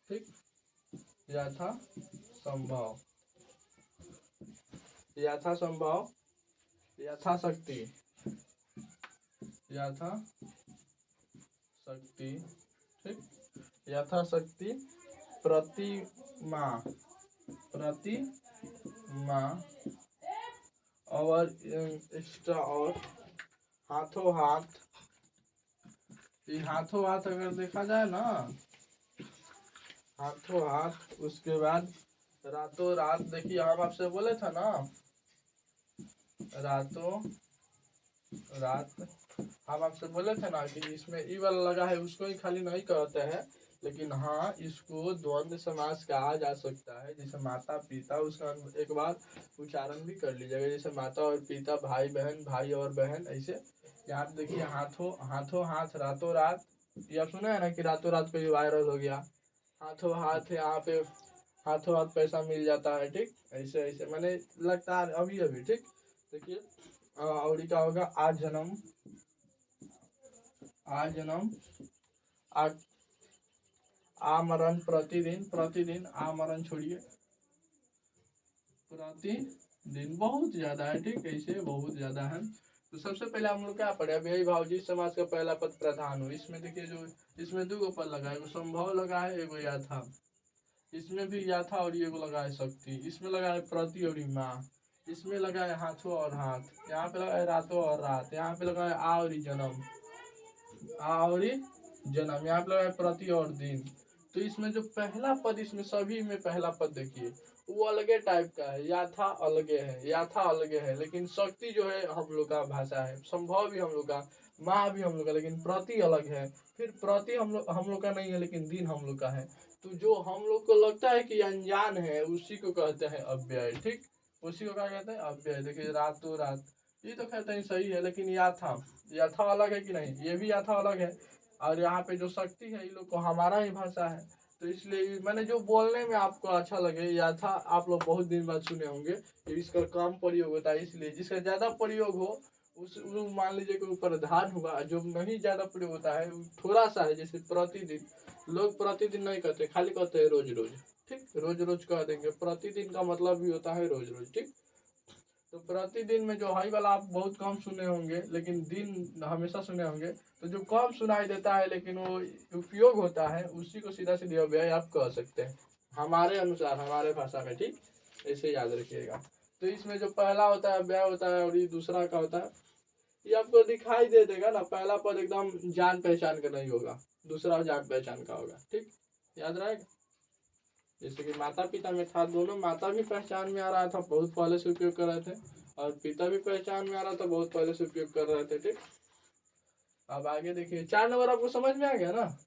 [SPEAKER 1] ठीक, यथासंभव, यथाशक्ति, ठीक, यथाशक्ति, प्रतिमा, और एक्स्ट्रा, और हाथों हाथ। ये हाथों हाथ अगर देखा जाए ना, हाथों हाथ, उसके बाद रातों रात। देखिए हम आपसे बोले थे ना, रातों रात, हम आपसे बोले थे ना कि इसमें ई वाला लगा है, उसको ही खाली नहीं कहते हैं, लेकिन हाँ इसको द्वंद्व समास कहा जा सकता है। जैसे माता पिता, उसका एक बार उच्चारण भी कर लीजिएगा, जैसे माता और पिता, भाई बहन, भाई और बहन, ऐसे। यहाँ पे देखिए हाथों हाथ, रातों रात। यह सुना है ना कि रातों रात कोई वायरल हो गया, हाथों हाथ, यहाँ पे हाथों हाथ पैसा मिल जाता है। ठीक, ऐसे ऐसे मैंने लगता है अभी अभी। ठीक, देखिए और क्या होगा, आज जन्म, आमरण, प्रतिदिन, आमरण छोड़िए, प्रतिदिन, बहुत ज्यादा है। ठीक, ऐसे बहुत ज्यादा है। तो सबसे पहले हम लोग क्या पढ़े, अव्ययी भाव, जिस समास का पहला पद प्रधान हो। इसमें देखिए जो इसमें 2 पद लगा है, एगो संभव लगा है, एगो यथा। इसमें भी यथा और ये लगा है शक्ति, इसमें लगा है प्रति और माँ, इसमें लगा है हाथों और हाथ, यहाँ पे लगा है रातों और रात, यहाँ पे लगा है आ और जन्म, यहाँ पे लगा है प्रति और दिन। तो इसमें जो पहला पद, इसमें सभी में पहला पद देखिए वो अलगे टाइप का है, याथा अलगे है, लेकिन शक्ति जो है हम लोग का भाषा है, संभव भी हम लोग का माह भी हम लोग का, लेकिन प्रति अलग है। फिर प्रति हम लोग का नहीं है, लेकिन दिन हम लोग का है। तो जो हम लोग को लगता है कि अनजान है, उसी को कहते हैं अव्यय। ठीक, उसी को क्या कहते हैं? अव्यय। देखिए रातों रात, ये तो कहते हैं सही है, लेकिन याथा अलग है कि नहीं? ये भी याथा अलग है। और यहाँ पे जो शक्ति है, ये लोग को हमारा ही भाषा है। तो इसलिए मैंने जो बोलने में आपको अच्छा लगे, याथा आप लोग बहुत दिन बाद सुने होंगे, इसका कम प्रयोग होता है। इसलिए जिसका ज्यादा प्रयोग हो उस मान लीजिए कि ऊपर धान हुआ। जो नहीं ज्यादा प्रयोग होता है थोड़ा सा है, जैसे प्रतिदिन। लोग प्रतिदिन नहीं कहते, खाली कहते हैं रोज रोज। ठीक, रोज रोज कह देंगे। प्रतिदिन का मतलब भी होता है रोज रोज। ठीक, तो प्रतिदिन में जो हाई वाला आप बहुत कम सुने होंगे, लेकिन दिन हमेशा सुने होंगे। तो जो कम सुनाई देता है लेकिन वो उपयोग होता है, उसी को सीधा सीधे अव्यय आप कह सकते हैं, हमारे अनुसार, हमारे भाषा में। ठीक, ऐसे याद रखिएगा। तो इसमें जो पहला होता है अव्यय होता है, और ये दूसरा का होता है, ये आपको दिखाई दे देगा ना। पहला पद एकदम जान पहचान का नहीं होगा, दूसरा जान पहचान का होगा। ठीक, याद रहेगा। जैसे कि माता पिता में था, दोनों माता भी पहचान में आ रहा था, बहुत पहले से उपयोग कर रहे थे, और पिता भी पहचान में आ रहा था, बहुत पहले से उपयोग कर रहे थे। ठीक, अब आगे देखिए, 4 नंबर आपको समझ में आ गया ना?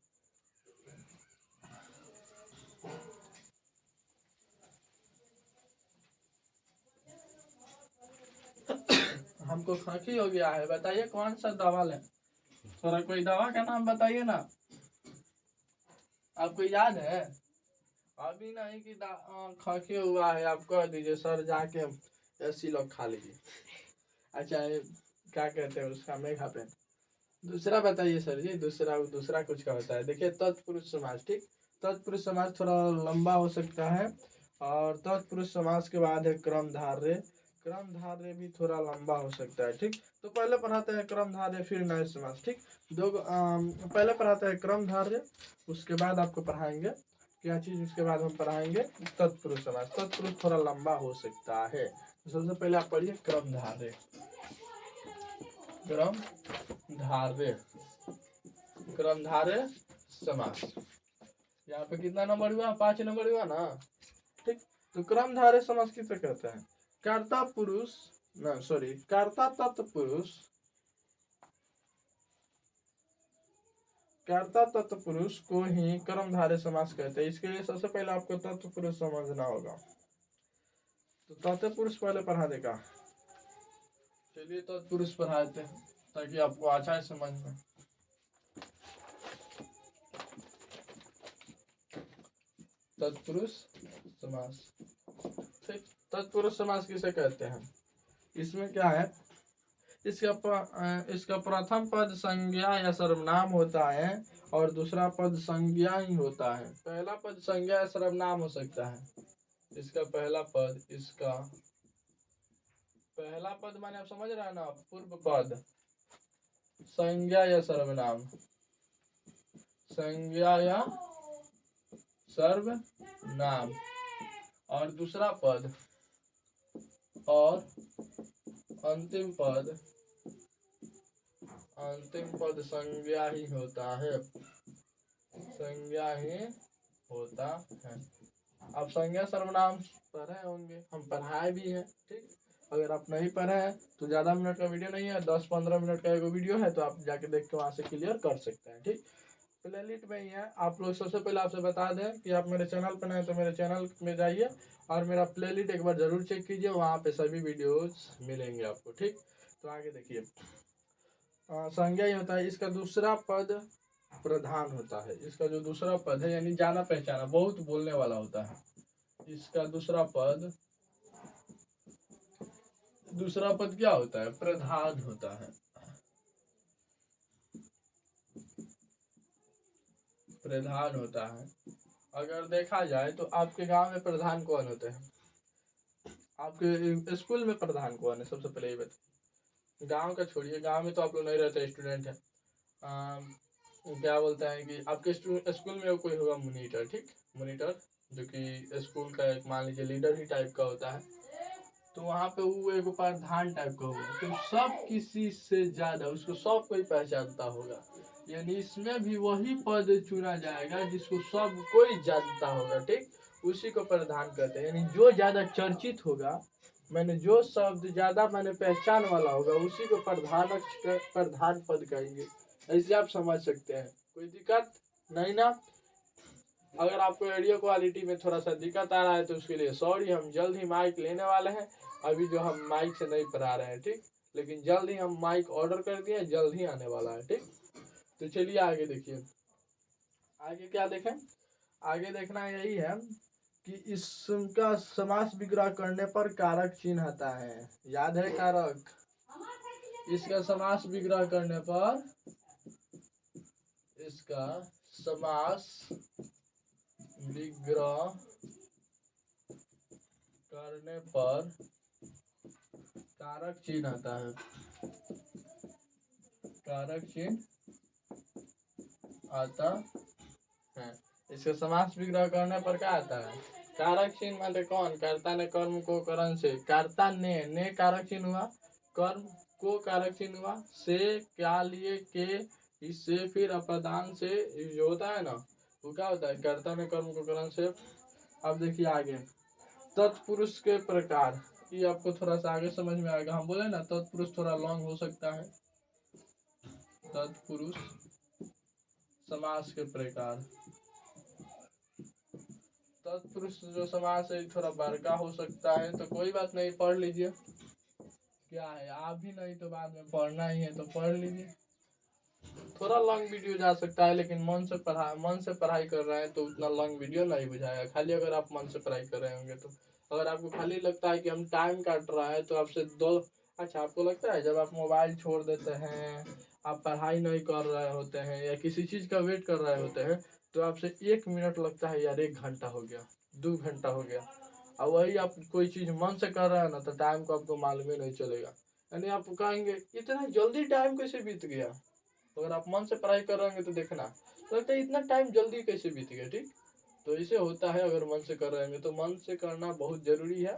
[SPEAKER 1] हमको खांसी हो गया है, बताइए कौन सा दवा लें? थोड़ा कोई दवा का नाम बताइए ना, आपको याद है? अभी नहीं कि खांसी हुआ है, आप कह दीजिए सर जाके ऐसी लोग खा लीजिए। अच्छा, क्या कहते हैं उसका, मेघा पेन। दूसरा बताइए सर जी, दूसरा कुछ का होता है। देखिए तत्पुरुष समास। ठीक, तत्पुरुष समास थोड़ा लंबा हो सकता है, और तत्पुरुष समास के बाद है क्रमधार्य। क्रमधार्य भी थोड़ा लंबा हो सकता है। ठीक, तो पहले पढ़ाते हैं क्रमधार्य, फिर नए समास। ठीक, पहले पढ़ाते हैं क्रमधार्य, उसके बाद आपको पढ़ाएंगे क्या चीज, उसके बाद हम पढ़ाएंगे तत्पुरुष समास। तत्पुरुष थोड़ा लंबा हो सकता है। तो सबसे पहले आप पढ़िए क्रमधार्य। क्रमधार्य, क्रमधार्य समास। यहाँ पे कितना नंबर हुआ? 5 नंबर हुआ ना। ठीक, तो क्रमधार्य समास किसे कहते हैं? कर्ता पुरुष, ना सॉरी, कर्ता तत्पुरुष, कर्ता तत्पुरुष को ही कर्मधारय समास कहते हैं। इसके लिए सबसे पहले आपको तत्पुरुष समझना होगा। तो तत्पुरुष पहले पढ़ा देगा। चलिए तत्पुरुष पढ़ाते हैं ताकि आपको अच्छा है समझ में। तत्पुरुष समास। ठीक, तत्पुरुष समास किसे कहते हैं? इसमें क्या है, इसका प्रथम पद संज्ञा या सर्वनाम होता है, और दूसरा पद संज्ञा ही होता है। पहला पद संज्ञा या सर्वनाम हो सकता है। इसका पहला पद माने आप समझ रहे हैं ना, पूर्व पद संज्ञा या सर्वनाम, संज्ञा या सर्वनाम, और दूसरा पद और अंतिम पद संज्ञा ही होता है, संज्ञा ही होता है। आप संज्ञा सर्वनाम पढ़े होंगे, हम पढ़ाए भी हैं। ठीक, अगर आप नहीं पढ़े हैं तो ज़्यादा मिनट का वीडियो नहीं है, 10-15 मिनट का एक वीडियो है, तो आप जाके देख के वहाँ से क्लियर कर सकते हैं। ठीक, प्लेलिस्ट में ही है। आप लोग सबसे पहले आपसे बता दें कि आप मेरे चैनल पर नए हैं तो मेरे चैनल में जाइए और मेरा प्लेलिस्ट एक बार जरूर चेक कीजिए, वहाँ पे सभी वीडियोस मिलेंगे आपको। ठीक, तो आगे देखिए, संज्ञा ही होता है। इसका दूसरा पद प्रधान होता है। इसका जो दूसरा पद है यानी जाना पहचाना, बहुत बोलने वाला होता है। इसका दूसरा पद क्या होता है? प्रधान होता है। प्रधान होता है। अगर देखा जाए तो आपके गांव में प्रधान कौन होते हैं? आपके स्कूल में प्रधान कौन है? सबसे पहले ये बताइए। गांव का छोड़िए, गांव में तो आप लोग नहीं रहते, स्टूडेंट है। क्या बोलते हैं कि आपके स्कूल में कोई होगा मॉनिटर। ठीक, मॉनिटर जो कि स्कूल का एक मान लीजिए लीडर ही टाइप का होता है। तो वहाँ पे वो एक प्रधान टाइप का होगा, तो सब किसी से ज्यादा उसको सब कोई पहचानता होगा। यानी इसमें भी वही पद चुना जाएगा जिसको सब कोई जानता होगा। ठीक, उसी को प्रधान कहते हैं। यानी जो ज्यादा चर्चित होगा, मैंने जो शब्द ज्यादा मैंने पहचान वाला होगा उसी को प्रधान पद कहेंगे। ऐसे आप समझ सकते हैं। कोई दिक्कत नहीं ना? अगर आपको ऑडियो क्वालिटी में थोड़ा सा दिक्कत आ रहा है तो उसके लिए सॉरी। हम जल्द ही माइक लेने वाले हैं। अभी जो हम माइक से नहीं पढ़ा रहे हैं, ठीक, लेकिन जल्द ही हम माइक ऑर्डर कर दिए, जल्द ही आने वाला है, ठीक। तो चलिए आगे देखिए। आगे क्या देखें? आगे देखना यही है कि इसका समास विग्रह करने पर कारक चिन्ह आता है। याद है कारक? इसका समास विग्रह करने पर, इसका समास विग्रह करने पर कारक चिन्ह आता है। कारक चिन्ह आता है। इसका समास विग्रह करने पर क्या आता है? कारक चिन्ह मतलब कौन? कर्ता ने कर्म को करण से, कर्ता ने कारक चिन्ह हुआ, कर्म को कारक चिन्ह हुआ, से क्या लिए, के, इससे, फिर अपदान से जो होता है ना, वो क्या होता है? कर्ता ने कर्म को करण से। अब देखिए आगे, तत्पुरुष के प्रकार, ये आपको थोड़ा सा आगे समझ में आएगा। हम बोले ना तत्पुरुष थोड़ा लॉन्ग हो सकता है। तत्पुरुष समास के प्रकार, तत्पुरुष जो समास है थोड़ा बड़का हो सकता है, तो कोई बात नहीं, पढ़ लीजिए। क्या है, आप भी नहीं तो बाद में पढ़ना ही है तो पढ़ लीजिए। थोड़ा लॉन्ग वीडियो जा सकता है, लेकिन मन से पढ़ाई कर रहे हैं तो उतना लॉन्ग वीडियो नहीं बुझाएगा। खाली अगर आप मन से पढ़ाई कर रहे होंगे तो। अगर आपको खाली लगता है कि हम टाइम काट रहा है तो आपसे दो, अच्छा आपको लगता है जब आप मोबाइल छोड़ देते हैं, आप पढ़ाई नहीं कर रहे होते हैं या किसी चीज़ का वेट कर रहे होते हैं, तो आपसे 1 मिनट लगता है यार 1 घंटा हो गया, 2 घंटा हो गया। और वही आप कोई चीज़ मन से कर रहे हैं ना तो टाइम को आपको मालूम ही नहीं चलेगा। यानी आप कहेंगे इतना जल्दी टाइम कैसे बीत गया। तो अगर आप मन से पढ़ाई कर रहे होंगे तो देखना तो लगता है इतना टाइम जल्दी कैसे बीत गया, ठीक। तो इसे होता है अगर मन से कर रहे होंगे तो। मन से करना बहुत जरूरी है,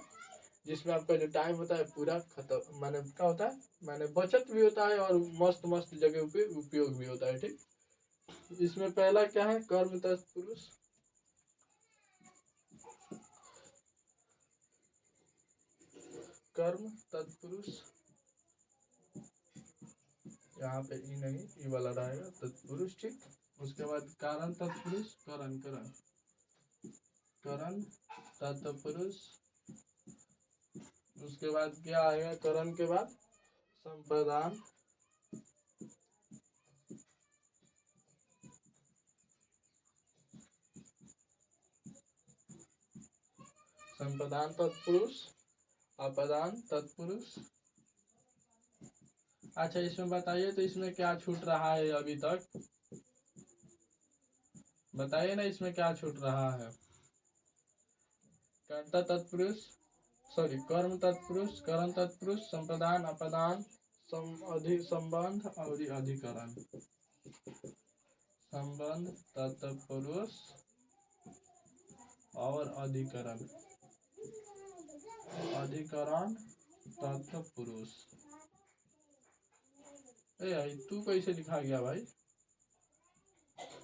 [SPEAKER 1] जिसमें आपका जो टाइम होता है पूरा खत्म, माने क्या होता है, माने बचत भी होता है और मस्त मस्त जगह पे उपयोग भी होता है, ठीक। इसमें पहला क्या है? कर्म तत्पुरुष। कर्म तत्पुरुष, यहाँ पे ई नहीं, ई वाला रहेगा तत्पुरुष, ठीक। उसके बाद कारण तत्पुरुष, करण करण करण तत्पुरुष। उसके बाद क्या आएगा? करण के बाद संप्रदान, संप्रदान तत्पुरुष, अपदान तत्पुरुष। अच्छा इसमें बताइए तो इसमें क्या छूट रहा है अभी तक? बताइए ना इसमें क्या छूट रहा है? कर्ता तत्पुरुष, सॉरी कर्म तत्पुरुष, करण तत्पुरुष, संप्रदान, अपदान, संबंध और अधिकरण। संबंध, तत्पुरुष और अधिकरण, अधिकरण तत्पुरुष। ए तू कैसे लिखा गया भाई?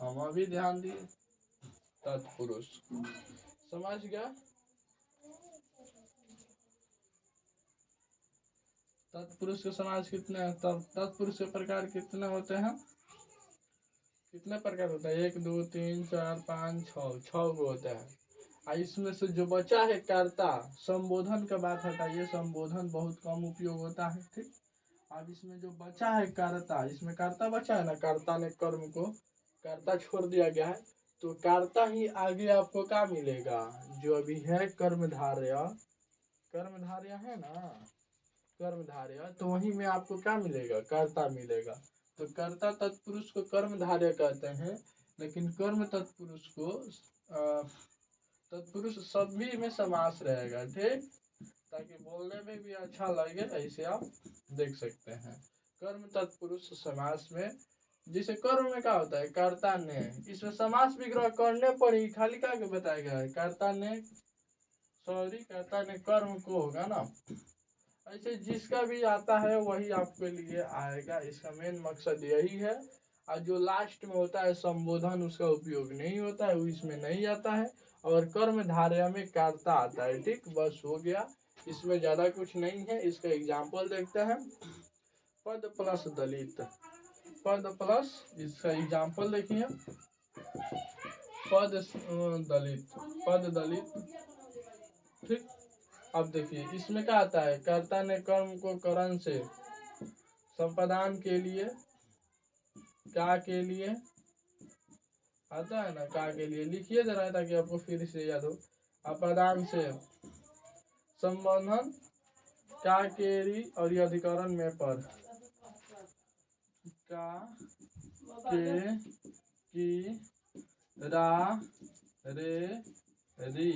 [SPEAKER 1] हम अभी ध्यान दिए। तत्पुरुष समझ गया? तत्पुरुष के समाज कितने, तत्पुरुष के प्रकार कितने होते हैं? कितने प्रकार होता है? 1 2 3 4 5 6 गो होता है। और इसमें से जो बचा है कर्ता, संबोधन का बात हटाइए, संबोधन बहुत कम उपयोग होता है, ठीक। अब इसमें जो बचा है कर्ता, इसमें कर्ता बचा है ना, कर्ता ने कर्म को, कर्ता छोड़ दिया गया है, तो कर्ता ही आगे आपको क्या मिलेगा? जो अभी है कर्मधारय, कर्मधारय है ना, कर्मधारय, तो वहीं में आपको क्या मिलेगा? कर्ता मिलेगा। तो कर्ता तत्पुरुष को कर्मधारय कहते हैं, लेकिन कर्म तत्पुरुष को तत्पुरुष सभी में समास रहेगा, ठीक, ताकि बोलने में भी अच्छा लगे। ऐसे आप देख सकते हैं कर्म तत्पुरुष समास में। जिसे कर्म में क्या होता है? कर्ता ने, इसमें समास विग्रह करने पर ही खाली क्या बताया गया है? कर्ता ने, सॉरी कर्ता ने कर्म को होगा ना। ऐसे जिसका भी आता है वही आपके लिए आएगा, इसका मेन मकसद यही है। और जो लास्ट में होता है संबोधन, उसका उपयोग नहीं होता है, वो इसमें नहीं आता है। और कर्म धारय में कर्ता आता है, ठीक, बस हो गया। इसमें ज्यादा कुछ नहीं है। इसका एग्जाम्पल देखते हैं। पद प्लस दलित, पद प्लस, इसका एग्जाम्पल देखिए, पद दलित, पद दलित, ठीक। अब देखिए इसमें क्या आता है, कर्ता ने कर्म को करण से संपादन के लिए, क्या के लिए आता है ना, का के लिए लिखिए जरा ताकि आपको फिर से याद हो। अपदान से संबंधन का केरी और ये अधिकरण में पर का के की रा रे री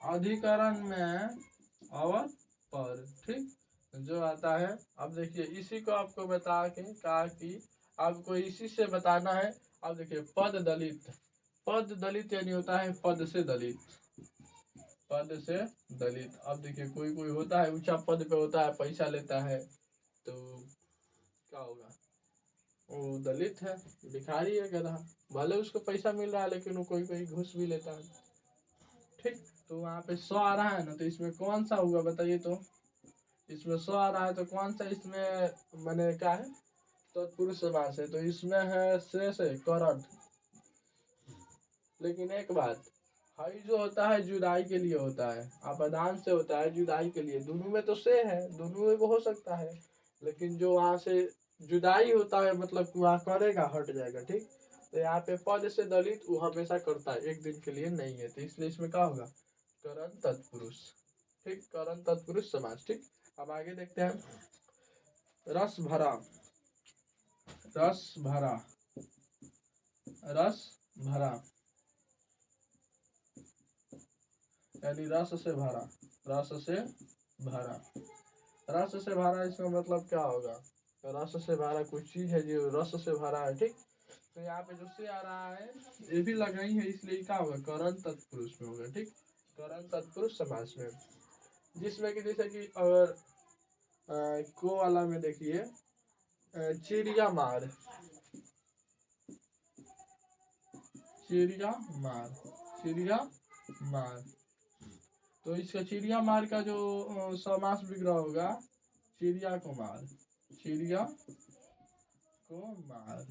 [SPEAKER 1] अधिकरण में और पर, ठीक, जो आता है। अब देखिए इसी को आपको बता के कहा कि आपको इसी से बताना है। अब देखिए पद दलित, पद दलित यानी होता है पद से दलित, पद से दलित। अब देखिए कोई कोई होता है ऊंचा पद पे होता है, पैसा लेता है, तो क्या होगा, वो दलित है, भिखारी है, गधा। भले उसको पैसा मिल रहा है लेकिन वो कोई कोई घूस भी लेता है, ठीक। तो वहाँ पे स आ रहा है ना, तो इसमें कौन सा होगा बताइए। तो इसमें स आ रहा है तो कौन सा इसमें मैंने क्या है, तत्पुरुष समास है, तो इसमें है से करण। लेकिन एक बात, हई जो होता है जुदाई के लिए होता है, अपदान से होता है जुदाई के लिए। दोनों में तो से है, दोनों में हो सकता है, लेकिन जो वहां से जुदाई होता है मतलब वहाँ करेगा हट जाएगा, ठीक। तो यहाँ पे पद से दलित वो हमेशा करता है, एक दिन के लिए नहीं है, तो इसलिए इसमें क्या होगा, करण तत्पुरुष, ठीक, करण तत्पुरुष समास, ठीक। अब आगे देखते हैं। रस भरा, रस भरा, रस भरा यानी रस से भरा, रस से भरा, रस से भरा, इसका मतलब क्या होगा, रस से भरा कोई चीज है जो रस से भरा है, ठीक। तो यहाँ पे जो से आ रहा है ये भी लगाई है, इसलिए क्या होगा, करण तत्पुरुष में होगा, ठीक, करण तत्पुरुष समास में। जिसमें कि जैसे कि अगर को वाला में देखिए, चिड़िया मार, चिड़िया मार, चिड़िया मार, तो इसका चिड़िया मार का जो समास विग्रह होगा, चिड़िया को मार, चिड़िया को मार,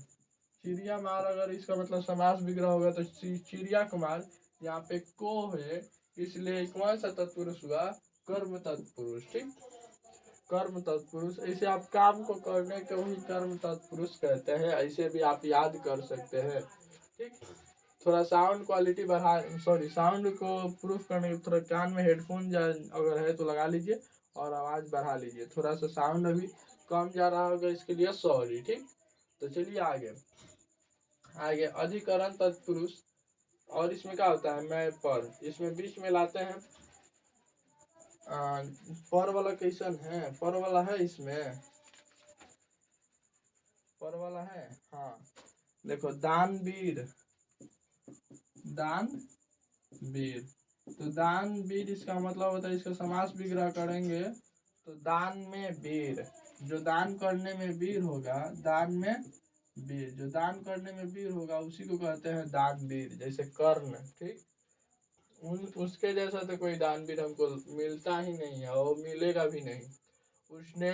[SPEAKER 1] चिड़िया मार अगर इसका मतलब समास विग्रह होगा तो चिड़िया को मार। यहाँ पे को है इसलिए कौन सा तत्पुरुष हुआ, कर्म तत्पुरुष, ठीक, कर्म तत्पुरुष। ऐसे आप काम को करने को ही कर्म तत्पुरुष कहते हैं, ऐसे भी आप याद कर सकते हैं, ठीक। थोड़ा साउंड क्वालिटी बढ़ा, सॉरी साउंड को प्रूफ करने के थोड़ा कान में हेडफोन अगर है तो लगा लीजिए और आवाज़ बढ़ा लीजिए। थोड़ा सा साउंड अभी कम जा रहा होगा, इसके लिए सॉरी, ठीक। तो चलिए आगे, आगे अधिकरण तत्पुरुष। और इसमें क्या होता है, मैं पर, इसमें बीच में लाते हैं पर वाला कैसन है, पर वाला है, इसमें पर वाला है, हाँ देखो, दानवीर, दानवीर, तो दानवीर इसका मतलब होता है, इसका समास विग्रह करेंगे तो दान में वीर, जो दान करने में वीर होगा, दान में वीर, जो दान करने में वीर होगा उसी को कहते हैं दानवीर। जैसे कर्ण, ठीक, उसके जैसा तो कोई दानवीर हमको मिलता ही नहीं है और मिलेगा भी नहीं। उसने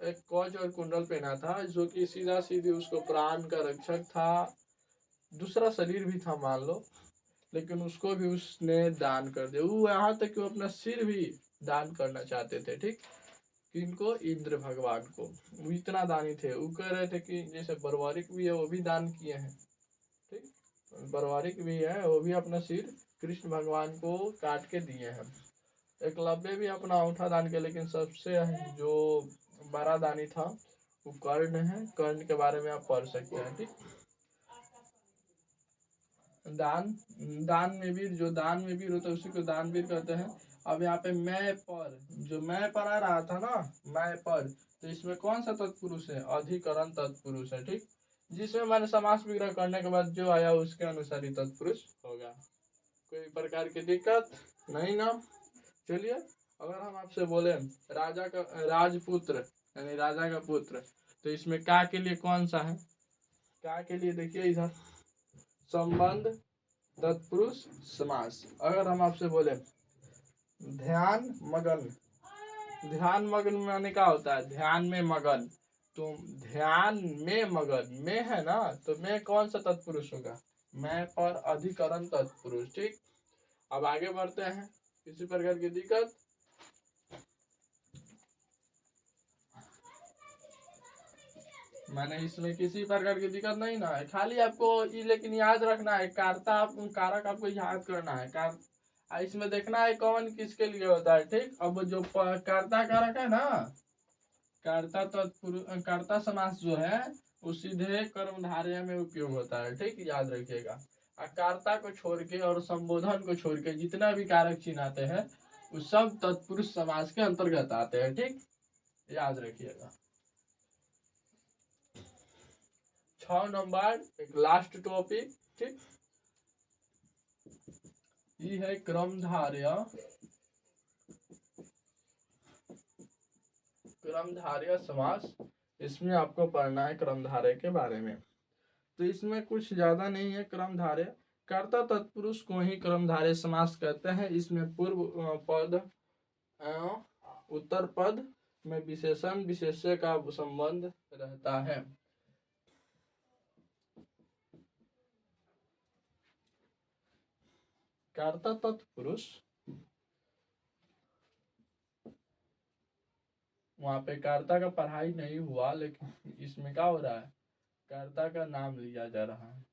[SPEAKER 1] एक कवच और कुंडल पहना था जो कि सीधा सीधी उसको प्राण का रक्षक था, दूसरा शरीर भी था मान लो, लेकिन उसको भी उसने दान कर दिया। वो यहाँ तक कि वो अपना सिर भी दान करना चाहते थे, ठीक, किनको, इंद्र भगवान को। वो इतना दानी थे, वो कह रहे थे कि जैसे बर्वारिक भी है वो भी दान किए हैं, ठीक, बर्वारिक भी है वो भी अपना सिर कृष्ण भगवान को काट के दिए हैं। एकलव्य भी अपना अंगूठा दान किया, लेकिन सबसे जो बड़ा दानी था वो कर्ण है। कर्ण के बारे में आप पढ़ सकते हैं, ठीक। दान, दान में वीर, जो दान में वीर होता है उसी को दानवीर कहते हैं। अब यहाँ पे मैं पर, जो मैं पर आ रहा था ना, मैं पर, तो इसमें कौन सा तत्पुरुष है, अधिकरण तत्पुरुष है, ठीक। जिसमें मैंने समास विग्रह करने के बाद जो आया उसके अनुसार ही तत्पुरुष होगा। कोई प्रकार की दिक्कत नहीं ना। चलिए, अगर हम आपसे बोले राजा का राजपुत्र यानी राजा का पुत्र, तो इसमें का के लिए कौन सा है, का के लिए देखिए इधर, संबंध तत्पुरुष समास। अगर हम आपसे बोले ध्यान मगन, ध्यान मग्न माने क्या होता है? ध्यान में मगन। तो ध्यान में मगन, में है ना, तो में कौन सा तत्पुरुष होगा? मैं पर अधिकरण तत्पुरुष। ठीक, अब आगे बढ़ते हैं। किसी प्रकार की दिक्कत? मैंने इसमें किसी प्रकार की दिक्कत नहीं ना है, खाली आपको ये लेकिन याद रखना है, कारक आपको याद करना है। इसमें देखना है कौन किसके लिए होता है। ठीक, अब जो कर्ता कारक है ना, कर्ता समास जो है वो सीधे कर्मधारय में उपयोग होता है। ठीक, याद रखिएगा। कर्ता को छोड़ के और संबोधन को छोड़ के जितना भी कारक चिन्ह आते हैं वो सब तत्पुरुष समास के अंतर्गत आते हैं। ठीक, याद रखिएगा। 6 नंबर एक लास्ट टॉपिक। ठीक, ये है क्रमधारय समास। इसमें आपको पढ़ना है क्रमधारय के बारे में। तो इसमें कुछ ज्यादा नहीं है। क्रमधारय, कर्ता तत्पुरुष को ही क्रमधारय समास कहते हैं। इसमें पूर्व पद एवं उत्तर पद में विशेषण विशेष्य का संबंध रहता है। कर्ता तत्पुरुष, वहां पे कर्ता का पढ़ाई नहीं हुआ, लेकिन इसमें क्या हो रहा है? कर्ता का नाम लिया जा रहा है।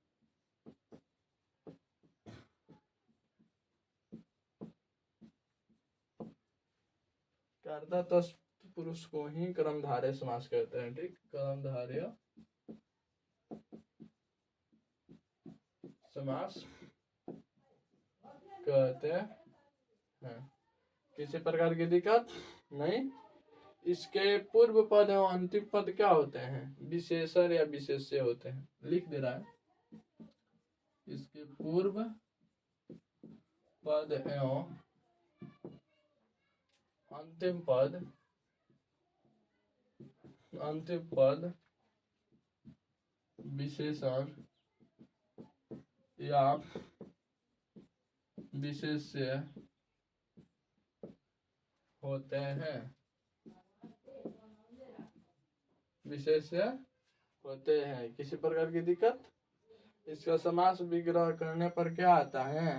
[SPEAKER 1] कर्ता तत्पुरुष को ही कर्मधारय समास कहते हैं। ठीक, कर्मधारय समास कहते हैं। किसी प्रकार की दिक्कत नहीं। इसके पूर्व पद एवं अंतिम पद क्या होते हैं? विशेषण या विशेष्य होते हैं। लिख दे रहा है। इसके पूर्व पद एवं अंतिम पद विशेषण या विशेष्य होते हैं। विशेष्य होते हैं। किसी प्रकार की दिक्कत? इसका समास विग्रह करने पर क्या आता है?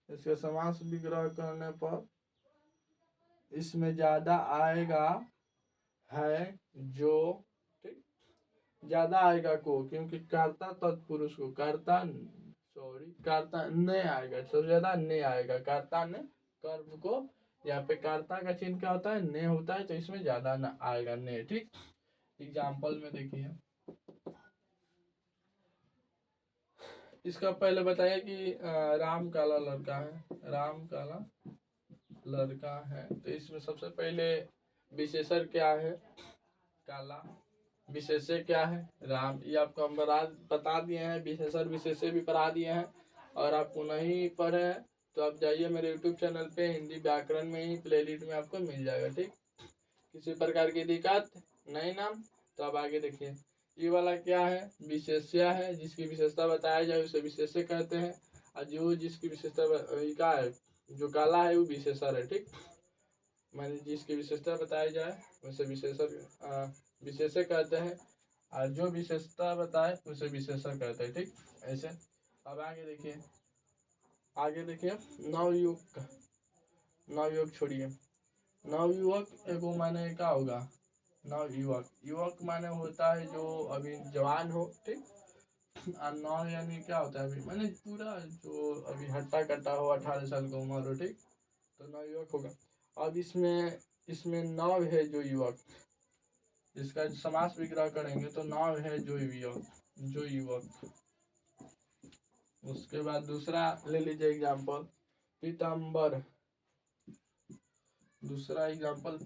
[SPEAKER 1] इसका समास विग्रह करने पर इसमें ज्यादा आएगा है जो, ठीक, ज्यादा आएगा को, क्योंकि कर्ता तत्पुरुष को कर्ता ने आएगा, सबसे ज्यादा ने आएगा। कर्ता ने कर्म को, यहाँ पे कर्ता का चिन्ह क्या होता है? ने होता है, तो इसमें ज्यादा ना आएगा ने। ठीक, एग्जाम्पल में देखिए। इसका पहले बताया कि राम काला लड़का है, राम काला लड़का है। तो इसमें सबसे पहले विशेषण क्या है? काला। विशेष्य क्या है? राम। ये आपको हम बता दिए हैं। विशेषण विशेष्य भी पढ़ा दिए हैं। और आपको नहीं पढ़े तो आप जाइए मेरे YouTube चैनल पे, हिंदी व्याकरण में ही प्लेलिस्ट में आपको मिल जाएगा। ठीक, किसी प्रकार की दिक्कत नहीं ना? तो अब आगे देखिए। ये वाला क्या है? विशेष्य है। जिसकी विशेषता बताया जाए उसे विशेष्य कहते हैं। और जो जिसकी विशेषता क्या है, जो काला है वो विशेषण है। ठीक, मैंने जिसकी विशेषता बताई जाए उसे विशेषण कहते हैं। और जो विशेषता बताए उसे विशेषण कहते हैं। ठीक, ऐसे। अब आगे देखिए नवयुवक छोड़िए। नवयुवक एगो माने क्या होगा? युवक माने होता है जो अभी जवान हो। ठीक, और नौ यानी क्या होता है? अभी माने पूरा जो अभी हट्टा कट्टा हो, 18 साल की उम्र हो। ठीक, तो नवयुवक होगा। अब इसमें नव है जो युवक, इसका समास विग्रह करेंगे तो नव है जो युवक। उसके बाद दूसरा ले लीजिए एग्जाम्पल, पीताम्बर। दूसरा एग्जाम्पल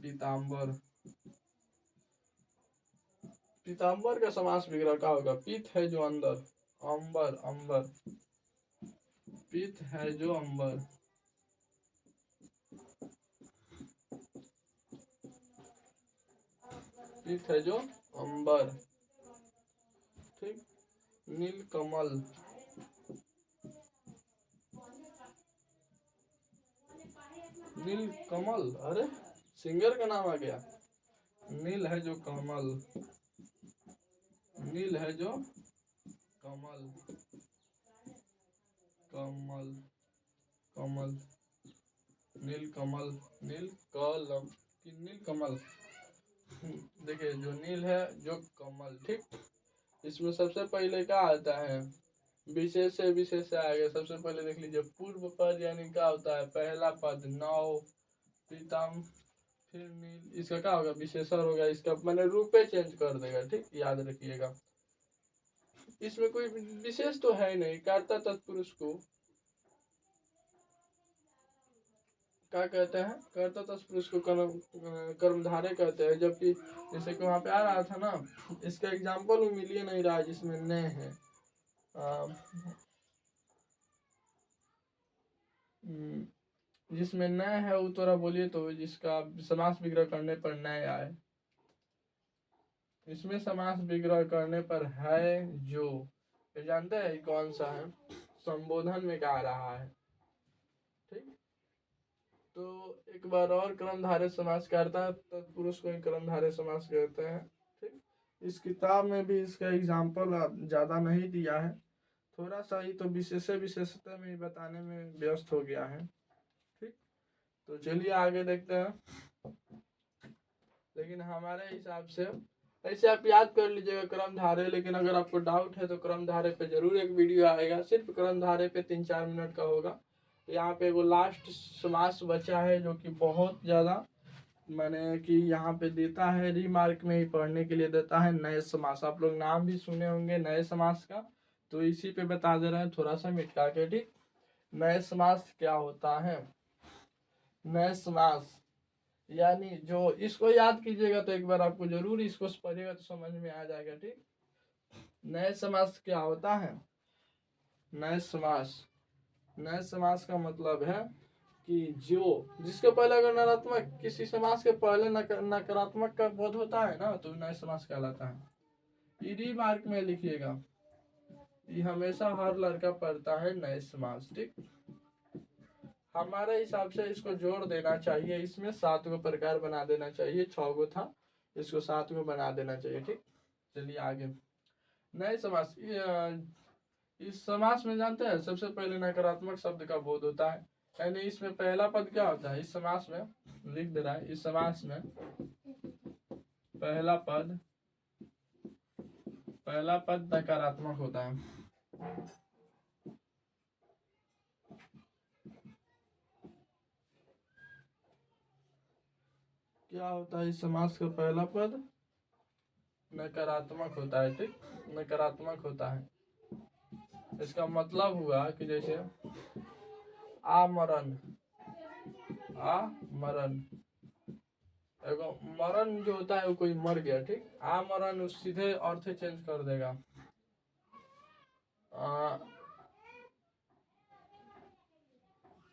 [SPEAKER 1] पीताम्बर का समास विग्रह क्या होगा? पीत है जो अंदर, अंबर। पीत है जो अंबर। पीत है जो अंबर। ठीक, नीलकमल। नील कमल, अरे सिंगर का नाम आ गया। नील है जो कमल, नील है जो कमल, कमल कमल, नील कमल, नील कलम कि नील कमल। देखिए जो नील है जो कमल, ठीक। इसमें सबसे पहले क्या आता है, विशेष से विशेष से आएगा। सबसे पहले देख लीजिए पूर्व पद, यानी क्या होता है, पहला पद नौ, प्रीतम, फिर नील, इसका क्या होगा, विशेषण होगा। इसका मैंने रूपे चेंज कर देगा, ठीक, याद रखिएगा। इसमें कोई विशेष तो है नहीं। कर्ता तत्पुरुष को क्या कहते हैं, कर्ता तत्पुरुष को कर्मधारय कहते हैं। जबकि जैसे कि वहां पे आ रहा था ना, इसका एग्जाम्पल मिल ही नहीं रहा जिसमें न है। जिसमें न है वो थोड़ा बोलिए तो, जिसका समास विग्रह करने पर न आए। इसमें समास विग्रह करने पर है जो, ये जानते हैं कौन सा है, संबोधन में क्या रहा है, ठीक। तो एक बार और, कर्मधारय समास करता है तत्पुरुष को कर्मधारय समास कहते हैं, ठीक। इस किताब में भी इसका एग्जाम्पल ज्यादा नहीं दिया है, थोड़ा सा ही तो विशेषता में बताने में व्यस्त हो गया है, ठीक। तो चलिए आगे देखते हैं। लेकिन हमारे हिसाब से ऐसे आप याद कर लीजिएगा कर्मधारय। लेकिन अगर आपको डाउट है तो कर्मधारय पे जरूर एक वीडियो आएगा, सिर्फ कर्मधारय पे 3-4 मिनट का होगा। यहाँ पे वो लास्ट समास बचा है जो कि बहुत ज़्यादा मैंने कि यहाँ पे देता है, रीमार्क में ही पढ़ने के लिए देता है, नए समास। आप लोग नाम भी सुने होंगे नए समास का, तो इसी पे बता दे रहे हैं थोड़ा सा मिटका के, ठीक। नए समास क्या होता है, नए समास यानी जो, इसको याद कीजिएगा तो एक बार आपको जरूर इसको पढ़िएगा तो समझ में आ जाएगा, ठीक। नए समास क्या होता है, नए समास, नए समास का मतलब है कि जो, जिसके पहले अगर नकारात्मक, किसी समास के पहले नकारात्मक का बोध होता है ना, तो नए समास कहलाता है। ईडी मार्क में लिखिएगा, ये हमेशा हर लड़का पढ़ता है नए समास, ठीक। हमारे हिसाब से इसको जोड़ देना चाहिए, इसमें 7 गो प्रकार बना देना चाहिए, 6 गो था, इसको 7 गो बना देना चाहिए, ठीक। चलिए आगे, नए समास। इस समास में जानते हैं सबसे पहले नकारात्मक शब्द का बोध होता है, यानी इसमें पहला पद क्या होता है, इस समास में लिख दे रहा है, इस समास में पहला पद नकारात्मक होता है। क्या होता है, इस समास का पहला पद नकारात्मक होता है, ठीक, नकारात्मक होता है। इसका मतलब हुआ कि जैसे आमरण, आमरण, एगो मरण जो होता है वो कोई मर गया, ठीक। आमरण उस सीधे अर्थ चेंज कर देगा।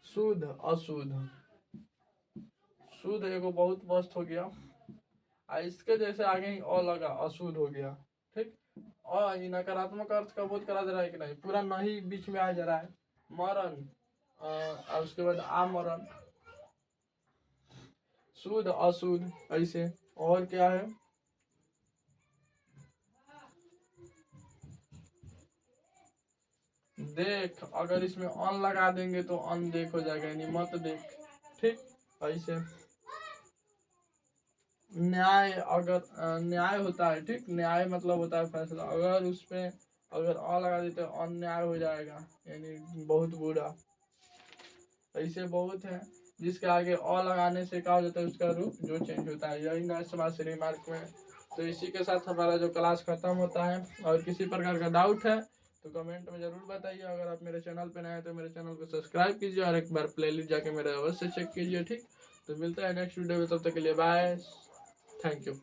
[SPEAKER 1] शुद्ध अशुद्ध, शुद्ध एगो बहुत मस्त हो गया, इसके जैसे आगे ही अ लगा, अशुद्ध हो गया, ठीक। और नकारात्मक अर्थ का बोध करा दे रहा है कि नहीं, पूरा नहीं बीच में आ जा रहा है। मरण, और उसके बाद आमरण, शुद्ध अशुद्ध, ऐसे। और क्या है, देख, अगर इसमें अन लगा देंगे तो अनदेख हो जाएगा, यानी मत देख, ठीक, ऐसे। न्याय, अगर न्याय होता है, ठीक, न्याय मतलब होता है फैसला, अगर उसमें अगर अ लगा देते तो अन्याय हो जाएगा, यानी बहुत बुरा। ऐसे बहुत है जिसके आगे अ लगाने से क्या हो जाता है, उसका रूप जो चेंज होता है। यही नए समास रिमार्क में। तो इसी के साथ हमारा जो क्लास खत्म होता है। और किसी प्रकार का डाउट है तो कमेंट में जरूर बताइए। अगर आप मेरे चैनल पे नए हैं तो मेरे चैनल को सब्सक्राइब कीजिए और एक बार प्लेलिस्ट जाके मेरे अवश्य चेक कीजिए, ठीक। तो मिलता है नेक्स्ट वीडियो में, तब तक के लिए बाय, थैंक यू।